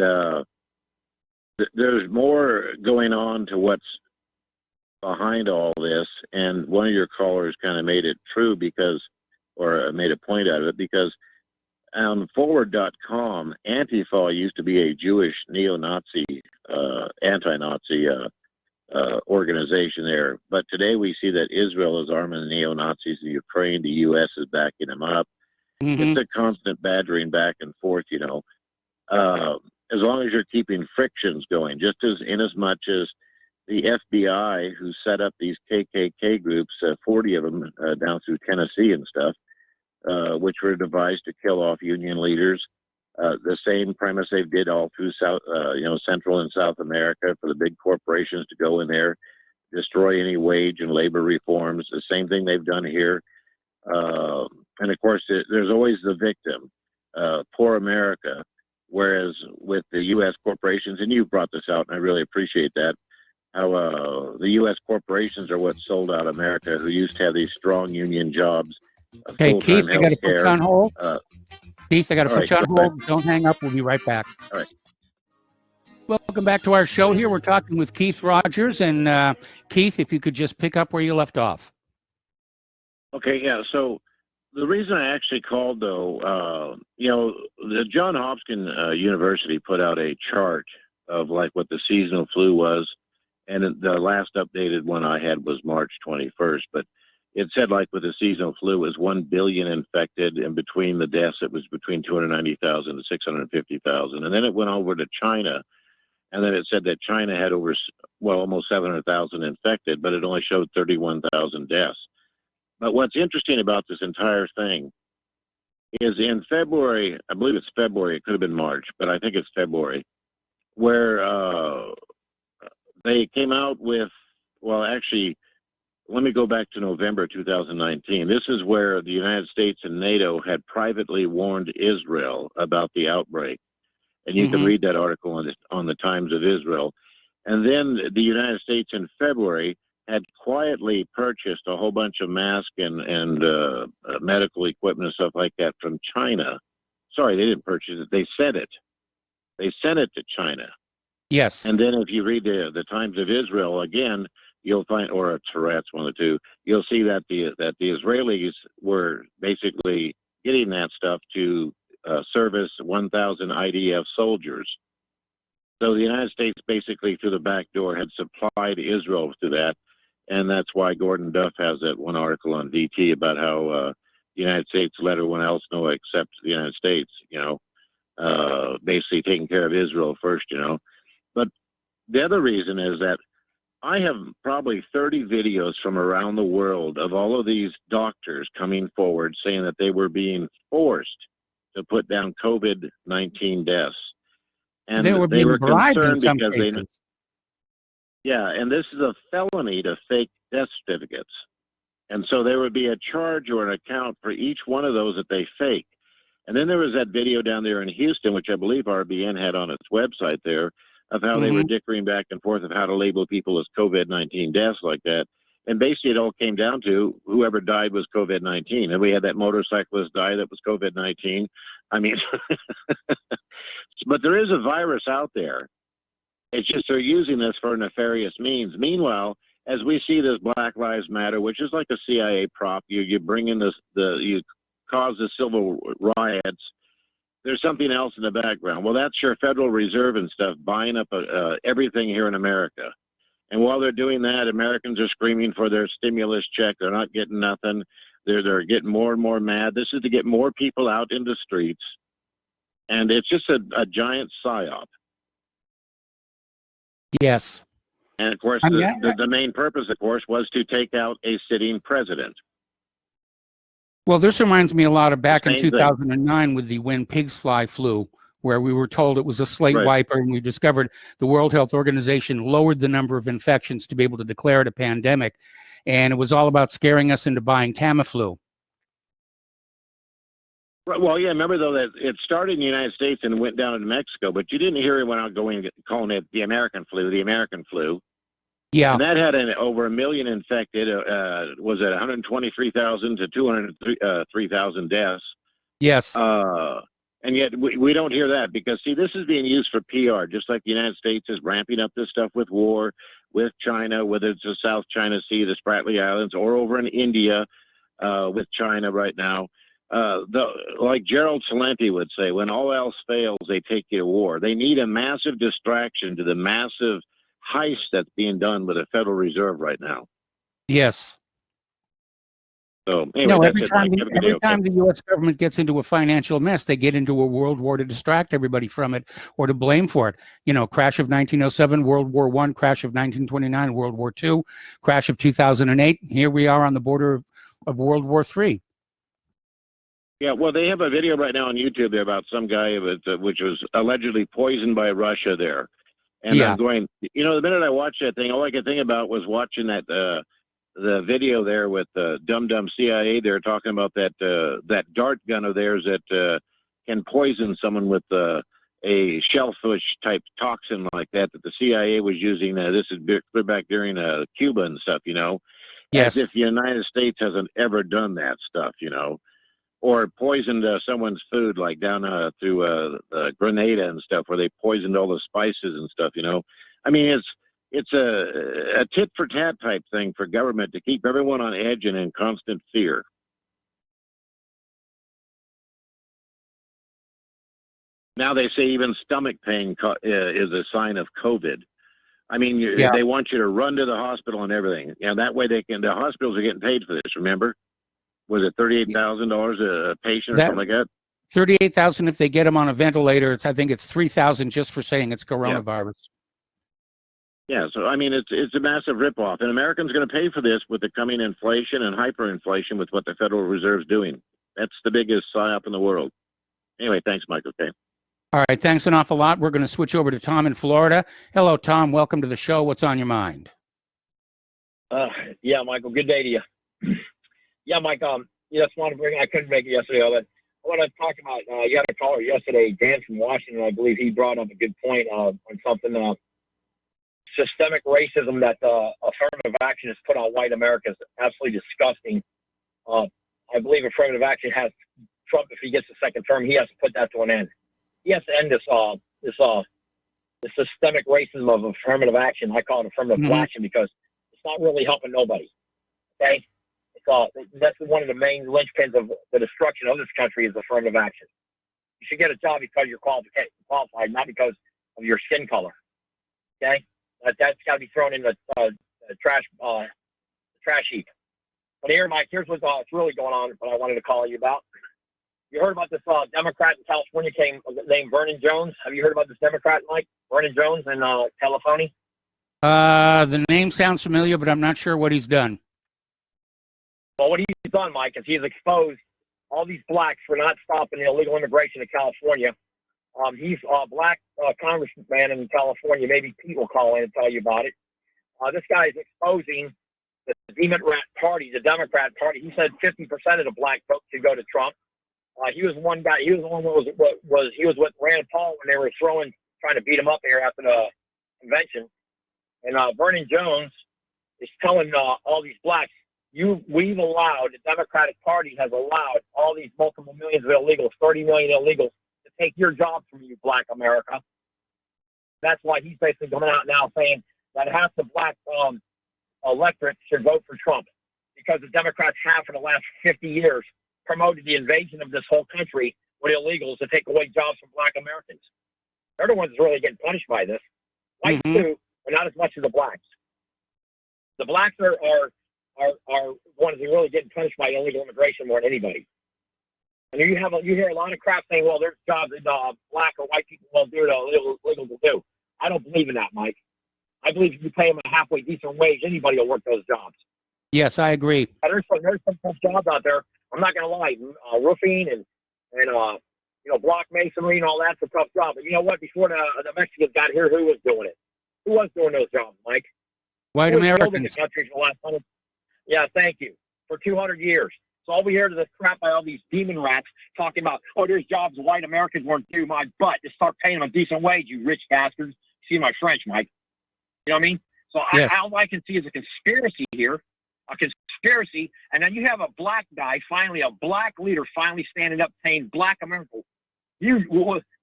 there's more going on to what's behind all this. And one of your callers kind of made it true or made a point out of it, because on forward.com, Antifa used to be a Jewish neo-Nazi, anti-Nazi organization there. But today we see that Israel is arming the neo-Nazis in Ukraine. The U.S. is backing them up. It's a constant badgering back and forth, you know. As long as you're keeping frictions going, just as inasmuch as the FBI, who set up these KKK groups, 40 of them down through Tennessee and stuff, which were devised to kill off union leaders. The same premise they did all through Central and South America, for the big corporations to go in there, destroy any wage and labor reforms. The same thing they've done here. And of course, there's always the victim, poor America. Whereas with the U.S. corporations, and you brought this out, and I really appreciate that, how the U.S. corporations are what sold out America, who used to have these strong union jobs. Okay, Keith, I got to put you on hold. Keith, I got to put you on hold. Don't hang up. We'll be right back. All right. Welcome back to our show here. We're talking with Keith Rogers. And Keith, if you could just pick up where you left off. Okay, yeah. So the reason I actually called, though, the Johns Hopkins University put out a chart of like what the seasonal flu was. And the last updated one I had was March 21st. But it said, like, with the seasonal flu, it was 1 billion infected, and between the deaths, it was between 290,000 and 650,000. And then it went over to China, and then it said that China had almost 700,000 infected, but it only showed 31,000 deaths. But what's interesting about this entire thing is in February, I believe it's February, it could have been March, but I think it's February, where they came out with, well, actually, let me go back to November 2019. This is where the United States and NATO had privately warned Israel about the outbreak. And you can read that article on the Times of Israel. And then the United States in February had quietly purchased a whole bunch of masks and medical equipment and stuff like that from China. Sorry, they didn't purchase it. They sent it. They sent it to China. Yes. And then if you read the Times of Israel again, you'll find, or Tourette's, one of the two, you'll see that the Israelis were basically getting that stuff to service 1,000 IDF soldiers. So the United States basically through the back door had supplied Israel to that, and that's why Gordon Duff has that one article on DT about how the United States let everyone else know except the United States, basically taking care of Israel first, But the other reason is that I have probably 30 videos from around the world of all of these doctors coming forward saying that they were being forced to put down COVID-19 deaths. And they were concerned because and this is a felony to fake death certificates. And so there would be a charge or an account for each one of those that they fake. And then there was that video down there in Houston, which I believe RBN had on its website there, of how they were dickering back and forth of how to label people as COVID-19 deaths like that. And basically it all came down to whoever died was COVID-19. And we had that motorcyclist die that was COVID-19. I mean, but there is a virus out there. It's just they're using this for nefarious means. Meanwhile, as we see this Black Lives Matter, which is like a CIA prop, you bring in you cause the civil riots, there's something else in the background. Well, that's your Federal Reserve and stuff buying up everything here in America. And while they're doing that, Americans are screaming for their stimulus check. They're not getting nothing. They're getting more and more mad. This is to get more people out in the streets. And it's just a giant psyop. Yes. And of course, the main purpose, of course, was to take out a sitting president. Well, this reminds me a lot of back in Same thing. 2009 with the When Pigs Fly flu, where we were told it was a slate wiper, and we discovered the World Health Organization lowered the number of infections to be able to declare it a pandemic. And it was all about scaring us into buying Tamiflu. Well, yeah, remember, though, that it started in the United States and went down into Mexico, but you didn't hear it when I was calling it the American flu. Yeah. And that had over 1 million infected, was at 123,000 to 203,000 deaths. Yes. And yet we don't hear that because, see, this is being used for PR, just like the United States is ramping up this stuff with war, with China, whether it's the South China Sea, the Spratly Islands, or over in India with China right now. Like Gerald Celente would say, when all else fails, they take you to war. They need a massive distraction to the massive heist that's being done with the Federal Reserve right now. Yes. So anyway, every time the U.S. government gets into a financial mess, they get into a world war to distract everybody from it or to blame for it. Crash of 1907, World War I, crash of 1929, World War II, crash of 2008. Here we are on the border of World War III. Yeah, well, they have a video right now on YouTube there about some guy which was allegedly poisoned by Russia there. And I'm going, the minute I watched that thing, all I could think about was watching that the video there with Dum Dum CIA. They're talking about that dart gun of theirs that can poison someone with a shellfish type toxin like that the CIA was using. This is clear back during Cuba and stuff, Yes. As if the United States hasn't ever done that stuff, or poisoned someone's food, like down through Grenada and stuff, where they poisoned all the spices and stuff. I mean, it's a tit for tat type thing for government to keep everyone on edge and in constant fear. Now they say even stomach pain is a sign of COVID. I mean, they want you to run to the hospital and everything. That way the hospitals are getting paid for this. Remember? Was it $38,000 a patient or something like that? $38,000 if they get them on a ventilator. I think it's $3,000 just for saying it's coronavirus. Yeah, so I mean, it's a massive ripoff, and Americans are going to pay for this with the coming inflation and hyperinflation with what the Federal Reserve's doing. That's the biggest psyop in the world. Anyway, thanks, Mike. Okay. All right, thanks an awful lot. We're going to switch over to Tom in Florida. Hello, Tom. Welcome to the show. What's on your mind? Yeah, Michael. Good day to you. Yeah, Mike, just want to I couldn't make it yesterday, but I want to talk about, you had a caller yesterday, Dan from Washington, I believe he brought up a good point on something, systemic racism that affirmative action has put on white America is absolutely disgusting. I believe affirmative action has Trump, if he gets a second term, he has to put that to an end. He has to end this systemic racism of affirmative action. I call it affirmative action because it's not really helping nobody, okay? That's one of the main linchpins of the destruction of this country is affirmative action. You should get a job because you're qualified, not because of your skin color. Okay, that's got to be thrown in the trash heap. But here, Mike, here's what's really going on. What I wanted to call you about. You heard about this Democrat in California named Vernon Jones? Have you heard about this Democrat, Mike? Vernon Jones in California? The name sounds familiar, but I'm not sure what he's done. Well, what he's done, Mike, is he's exposed all these blacks for not stopping the illegal immigration to California. He's a black congressman in California. Maybe Pete will call in and tell you about it. This guy is exposing the Democrat Party, the Democrat Party. He said 50% of the black vote should go to Trump. He was one guy. He was the one that he was with Rand Paul when they were trying to beat him up here after the convention. And Vernon Jones is telling all these blacks, the Democratic Party has allowed all these multiple millions of illegals, 30 million illegals, to take your jobs from you, black America. That's why he's basically coming out now saying that half the black electorate should vote for Trump because the Democrats have for the last 50 years promoted the invasion of this whole country with illegals to take away jobs from black Americans. They're the ones that's really getting punished by this. Whites too, but not as much as the blacks. The blacks are ones who are really getting punished by illegal immigration more than anybody. And you hear a lot of crap saying, well, there's jobs that black or white people won't do that illegal to do. I don't believe in that, Mike. I believe if you pay them a halfway decent wage, anybody will work those jobs. Yes, I agree. There's some tough jobs out there. I'm not going to lie. Roofing and block masonry and all that's a tough job. But you know what? Before the Mexicans got here, who was doing it? Who was doing those jobs, Mike? White Who was building the Americans. country for the last 100? Yeah, thank you. For 200 years. So all we hear is this crap by all these demon rats talking about, oh, there's jobs white Americans won't do. My butt. Just start paying them a decent wage, you rich bastards. See my French, Mike. You know what I mean? So Yes. all I can see is a conspiracy here. A conspiracy. And then you have a black guy, finally, a black leader finally standing up saying, Black America.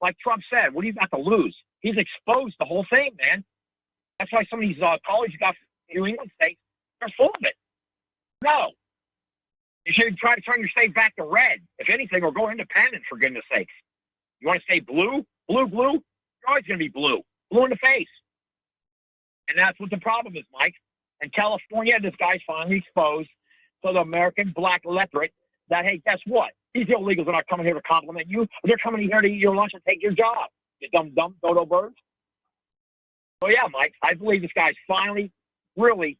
Like Trump said, what do you got to lose? He's exposed the whole thing, man. That's why some of these colleges got New England states, they're full of it. No. You should try to turn your state back to red. If anything, or go independent, for goodness sakes. You want to stay blue? Blue? You're always going to be blue. Blue in the face. And that's what the problem is, Mike. In California, this guy's finally exposed to the American black electorate that, hey, guess what? These illegals are not coming here to compliment you. They're coming here to eat your lunch and take your job. You dumb dodo birds. So, yeah, Mike, I believe this guy's finally really,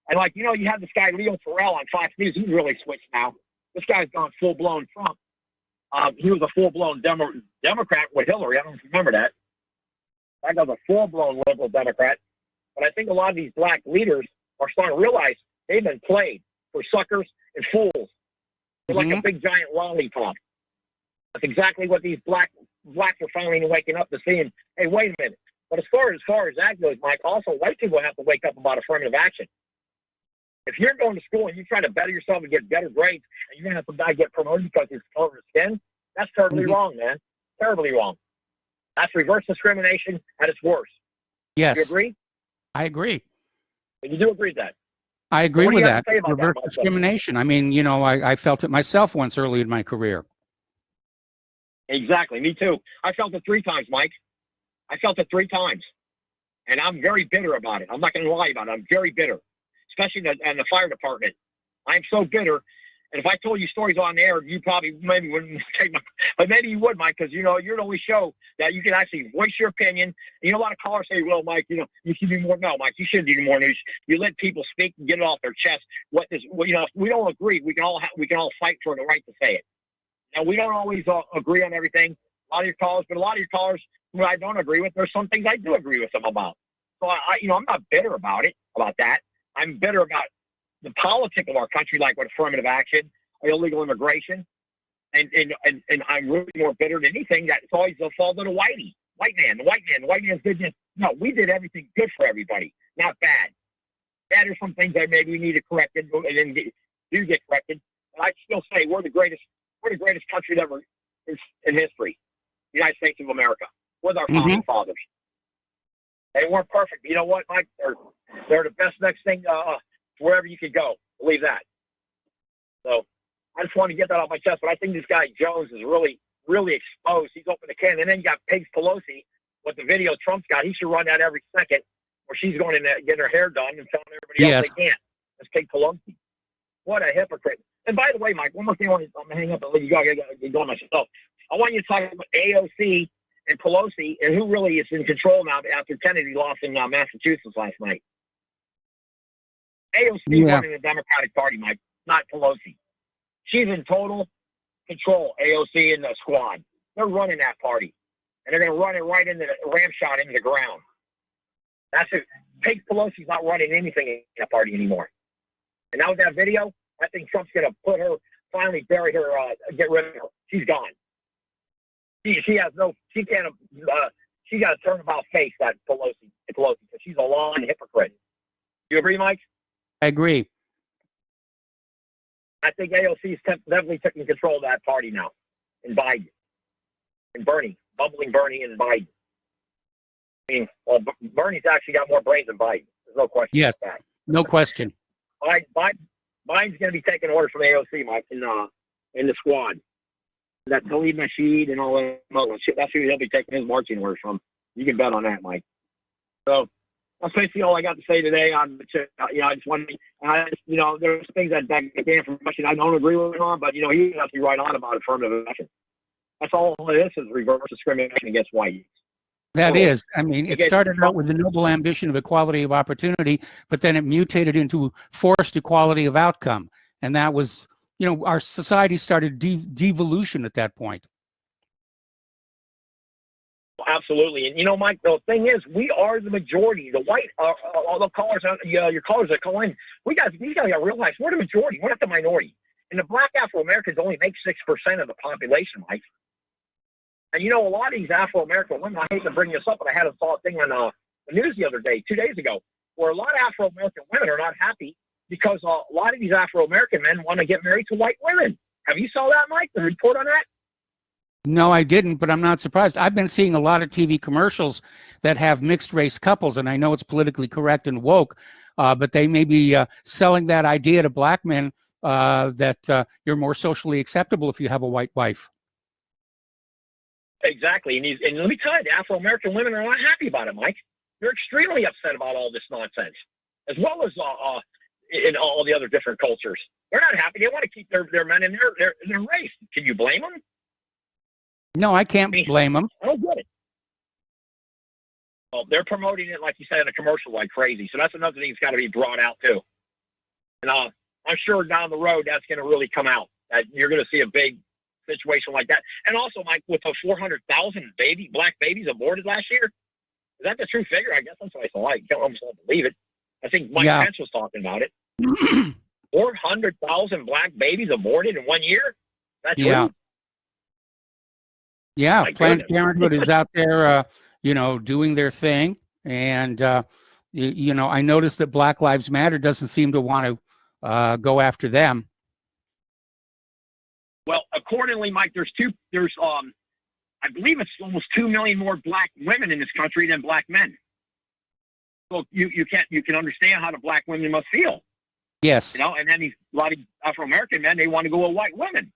and you have this guy, Leo Terrell, on Fox News. He's really switched now. This guy's gone full-blown Trump. He was a full-blown Democrat with Hillary. I don't know if you remember that. That guy's a full-blown liberal Democrat. But I think a lot of these black leaders are starting to realize they've been played for suckers and fools. They're like a big giant lollipop. That's exactly what these blacks are finally waking up to seeing. Hey, wait a minute. But as far as that goes, Mike, also white people have to wake up about affirmative action. If you're going to school and you're trying to better yourself and get better grades, and you're going to have some guy get promoted because he's color of his skin, that's terribly wrong, man. Terribly wrong. That's reverse discrimination at its worst. Yes. You agree? I agree. You do agree with that? I agree with that. Reverse that, discrimination. I mean, I felt it myself once early in my career. Exactly. Me too. I felt it 3 times, Mike. I felt it 3 times. And I'm very bitter about it. I'm not going to lie about it. I'm very bitter, especially in the fire department. I'm so bitter. And if I told you stories on air, you probably maybe wouldn't take my, but maybe you would, Mike, because, you're the only show that you can actually voice your opinion. And, a lot of callers say, well, Mike, you should do more. No, Mike, you shouldn't do more news. You let people speak and get it off their chest. If we don't agree, we can all fight for the right to say it. Now, we don't always agree on everything. A lot of your callers who I don't agree with, there's some things I do agree with them about. So, I'm not bitter about that. I'm bitter about the politics of our country, like with affirmative action, illegal immigration, and I'm really more bitter than anything that it's always the fault of the white man. The white man's good. No, we did everything good for everybody, not bad. Bad are some things that maybe we need to correct and then do get corrected. But I still say we're the greatest country ever in history, the United States of America, with our founding fathers. They weren't perfect. You know what, Mike? They're the best next thing wherever you could go. Believe that. So I just want to get that off my chest. But I think this guy Jones is really, really exposed. He's open the can. And then you got Paige Pelosi with the video Trump's got. He should run that every second where she's going in there getting her hair done and telling everybody else they can't. That's Paige Pelosi. What a hypocrite. And by the way, Mike, one more thing I'm going to hang up and let you go. I got to go myself. I want you to talk about AOC and Pelosi and who really is in control now after Kennedy lost in Massachusetts last night. AOC running the Democratic Party, Mike, not Pelosi. She's in total control, AOC and the squad. They're running that party. And they're going to run it right into the ram shot into the ground. That's it. Paige Pelosi's not running anything in that party anymore. And now with that video, I think Trump's going to put her, finally bury her, get rid of her. She's gone. She got to turn about face, that Pelosi, because she's a lying hypocrite. You agree, Mike? I agree. I think AOC's definitely taking control of that party now, and Biden, and Bernie, bumbling Bernie and Biden. I mean, well, Bernie's actually got more brains than Biden. There's no question about that. No question. Biden's going to be taking orders from AOC, Mike, in the squad. That Tony Nasheed and all that shit, that's who he'll be taking his marching orders from. You can bet on that, Mike. So that's basically all I got to say today. I just want to, there's things that get information I don't agree with him on, but, he has to be right on about affirmative action. That's all it is reverse discrimination against whites. That is, I mean, it started out with the noble ambition of equality of opportunity, but then it mutated into forced equality of outcome. And that was, you know, our society started devolution at that point. Absolutely. And, you know, Mike, the thing is, we are the majority. The white, all the callers, your callers that call in, these guys got to realize we're the majority. We're not the minority. And the black Afro-Americans only make 6% of the population, Mike. And, you know, a lot of these Afro-American women, I hate to bring this up, but I had a thing on the news the other day, 2 days ago, where a lot of Afro-American women are not happy because a lot of these Afro-American men want to get married to white women. Have you saw that, Mike, the report on that? No, I didn't, but I'm not surprised. I've been seeing a lot of TV commercials that have mixed race couples, and I know it's politically correct and woke, but they may be selling that idea to black men that you're more socially acceptable if you have a white wife. Exactly. And let me tell you, the Afro-American women are not happy about it, Mike. They're extremely upset about all this nonsense, as well as in all the other different cultures. They're not happy. They want to keep their men in their race. Can you blame them? No, I can't blame them. I don't get it. Well, they're promoting it, like you said, in a commercial like crazy. So that's another thing that's got to be brought out, too. And I'm sure down the road that's going to really come out. That you're going to see a big situation like that. And also, Mike, with the 400,000 black babies aborted last year, is that the true figure? I guess that's what I thought. I can't almost believe it. I think Mike Pence was talking about it. 400,000 black babies aborted in 1 year? That's true? Yeah, Planned Parenthood is out there, you know, doing their thing. And, you know, I noticed that Black Lives Matter doesn't seem to want to go after them. Well, accordingly, Mike, there's I believe it's almost 2 million more black women in this country than black men. So you can understand how the black women must feel. Yes. You know, and then a lot of Afro-American men, they want to go with white women.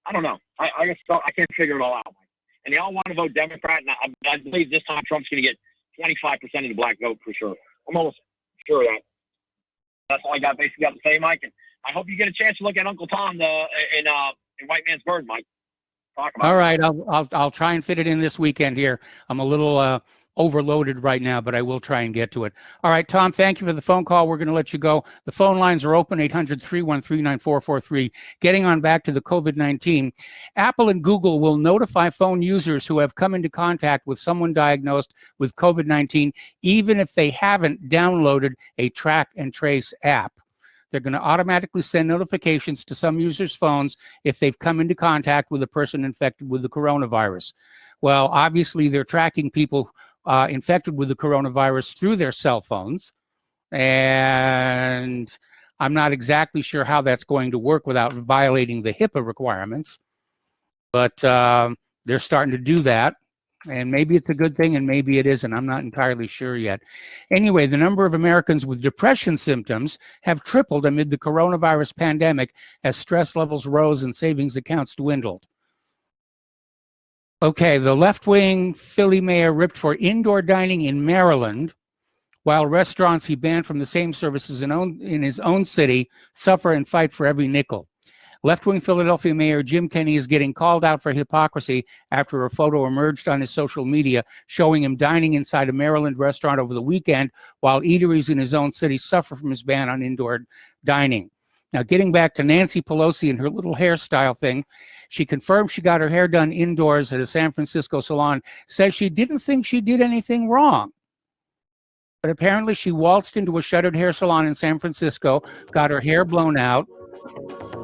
I don't know. I can't figure it all out. And they all want to vote Democrat, and I believe this time Trump's going to get 25% of the black vote for sure. I'm almost sure of that. That's all I got basically got to say, Mike. And I hope you get a chance to look at Uncle Tom in White Man's Bird, Mike. Talk about all right, I'll try and fit it in this weekend here. I'm a little overloaded right now, but I will try and get to it. All right, Tom, thank you for the phone call. We're going to let you go. The phone lines are open, 800-313-9443. Getting on back to the COVID-19, Apple and Google will notify phone users who have come into contact with someone diagnosed with COVID-19, even if they haven't downloaded a track and trace app. They're going to automatically send notifications to some users' phones if they've come into contact with a person infected with the coronavirus. Well, obviously, they're tracking people infected with the coronavirus through their cell phones. And I'm not exactly sure how that's going to work without violating the HIPAA requirements. But they're starting to do that. And maybe it's a good thing and maybe it isn't. I'm not entirely sure yet. Anyway, the number of Americans with depression symptoms have tripled amid the coronavirus pandemic as stress levels rose and savings accounts dwindled. Okay, the left-wing Philly mayor ripped for indoor dining in Maryland, while restaurants he banned from the same services in his own city suffer and fight for every nickel. Left-wing Philadelphia Mayor Jim Kenney is getting called out for hypocrisy after a photo emerged on his social media showing him dining inside a Maryland restaurant over the weekend while eateries in his own city suffer from his ban on indoor dining. Now, getting back to Nancy Pelosi and her little hairstyle thing, she confirmed she got her hair done indoors at a San Francisco salon, says she didn't think she did anything wrong. But apparently she waltzed into a shuttered hair salon in San Francisco, got her hair blown out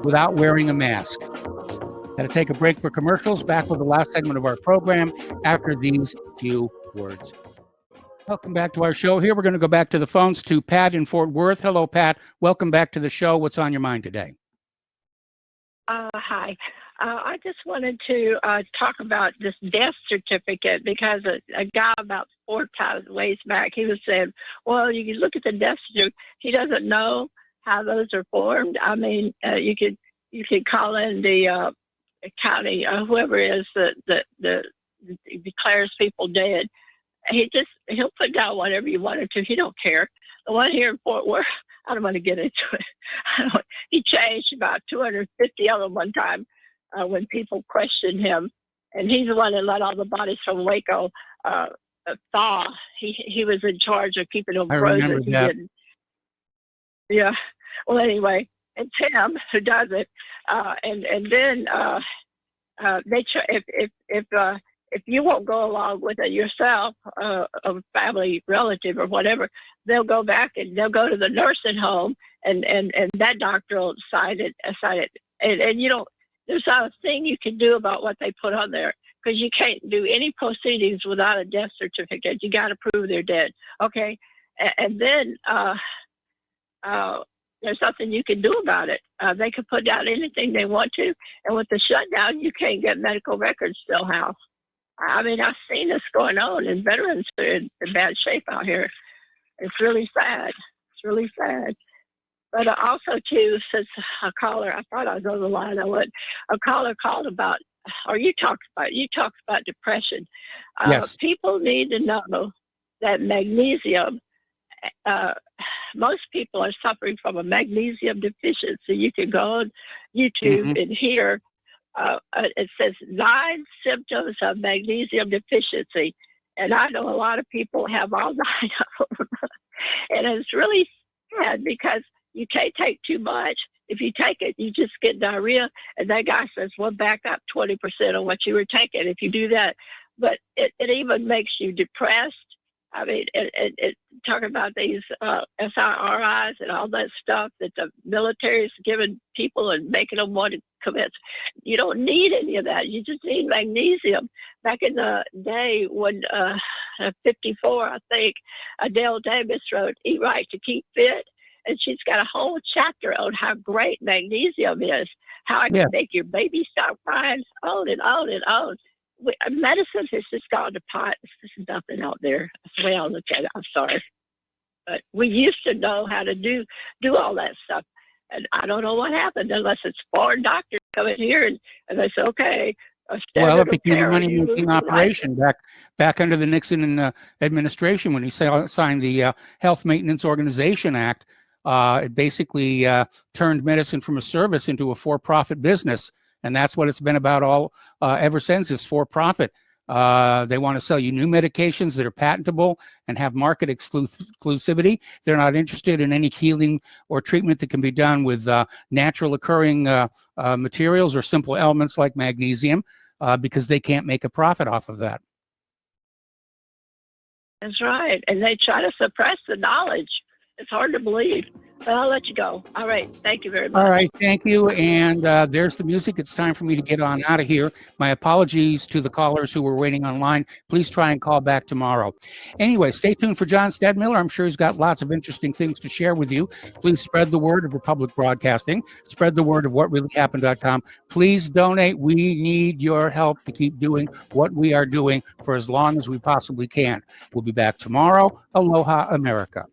without wearing a mask. Got to take a break for commercials. Back with the last segment of our program after these few words. Welcome back to our show. Here we're going to go back to the phones to Pat in Fort Worth. Hello, Pat. Welcome back to the show. What's on your mind today? Hi. I just wanted to talk about this death certificate because a guy about 4 times ways back, he was saying, well, you can look at the death certificate. He doesn't know how those are formed. I mean, you could call in the county, whoever it is that declares people dead. He'll put down whatever you want him to. He don't care. The one here in Fort Worth, I don't want to get into it. He changed about 250 of them one time when people questioned him, and he's the one that let all the bodies from Waco thaw. He was in charge of keeping them I frozen. remember He that. didn't. Yeah. Well, anyway, and Tim, who does it, and then if you won't go along with it yourself, a family relative or whatever, they'll go back and they'll go to the nursing home, and that doctor will sign it, and you don't. There's not a thing you can do about what they put on there, because you can't do any proceedings without a death certificate. You got to prove they're dead. Okay, and then there's nothing you can do about it. They can put down anything they want to, and with the shutdown, you can't get medical records still house. I mean, I've seen this going on, and veterans are in bad shape out here. It's really sad. It's really sad. But also, too, since a caller, I thought I was on the line, a caller called about, or you talked about depression. Yes. People need to know that magnesium, most people are suffering from a magnesium deficiency. You can go on YouTube and hear, it says 9 symptoms of magnesium deficiency. And I know a lot of people have all 9 of them. And it's really sad because you can't take too much. If you take it, you just get diarrhea. And that guy says, well, back up 20% on what you were taking if you do that. But it even makes you depressed. I mean, talking about these SIRIs and all that stuff that the military is giving people and making them want to commit. You don't need any of that. You just need magnesium. Back in the day when 54, I think, Adele Davis wrote Eat Right to Keep Fit. And she's got a whole chapter on how great magnesium is, how it can make your baby stop crying, on and on and on. Medicine has just gone to pot. There's just nothing out there. That's the way I look at it. I'm sorry. But we used to know how to do all that stuff. And I don't know what happened unless it's foreign doctors coming here and they say, okay, well, it became a money-making operation back under the Nixon administration when he signed the Health Maintenance Organization Act. It basically turned medicine from a service into a for-profit business. And that's what it's been about all ever since, is for profit. They want to sell you new medications that are patentable and have market exclusivity. They're not interested in any healing or treatment that can be done with natural occurring materials or simple elements like magnesium because they can't make a profit off of that. That's right. And they try to suppress the knowledge. It's hard to believe. But I'll let you go. All right. Thank you very much. All right. Thank you. And there's the music. It's time for me to get on out of here. My apologies to the callers who were waiting online. Please try and call back tomorrow. Anyway, stay tuned for John Stedmiller. I'm sure he's got lots of interesting things to share with you. Please spread the word of Republic Broadcasting. Spread the word of whatreallyhappened.com. Please donate. We need your help to keep doing what we are doing for as long as we possibly can. We'll be back tomorrow. Aloha, America.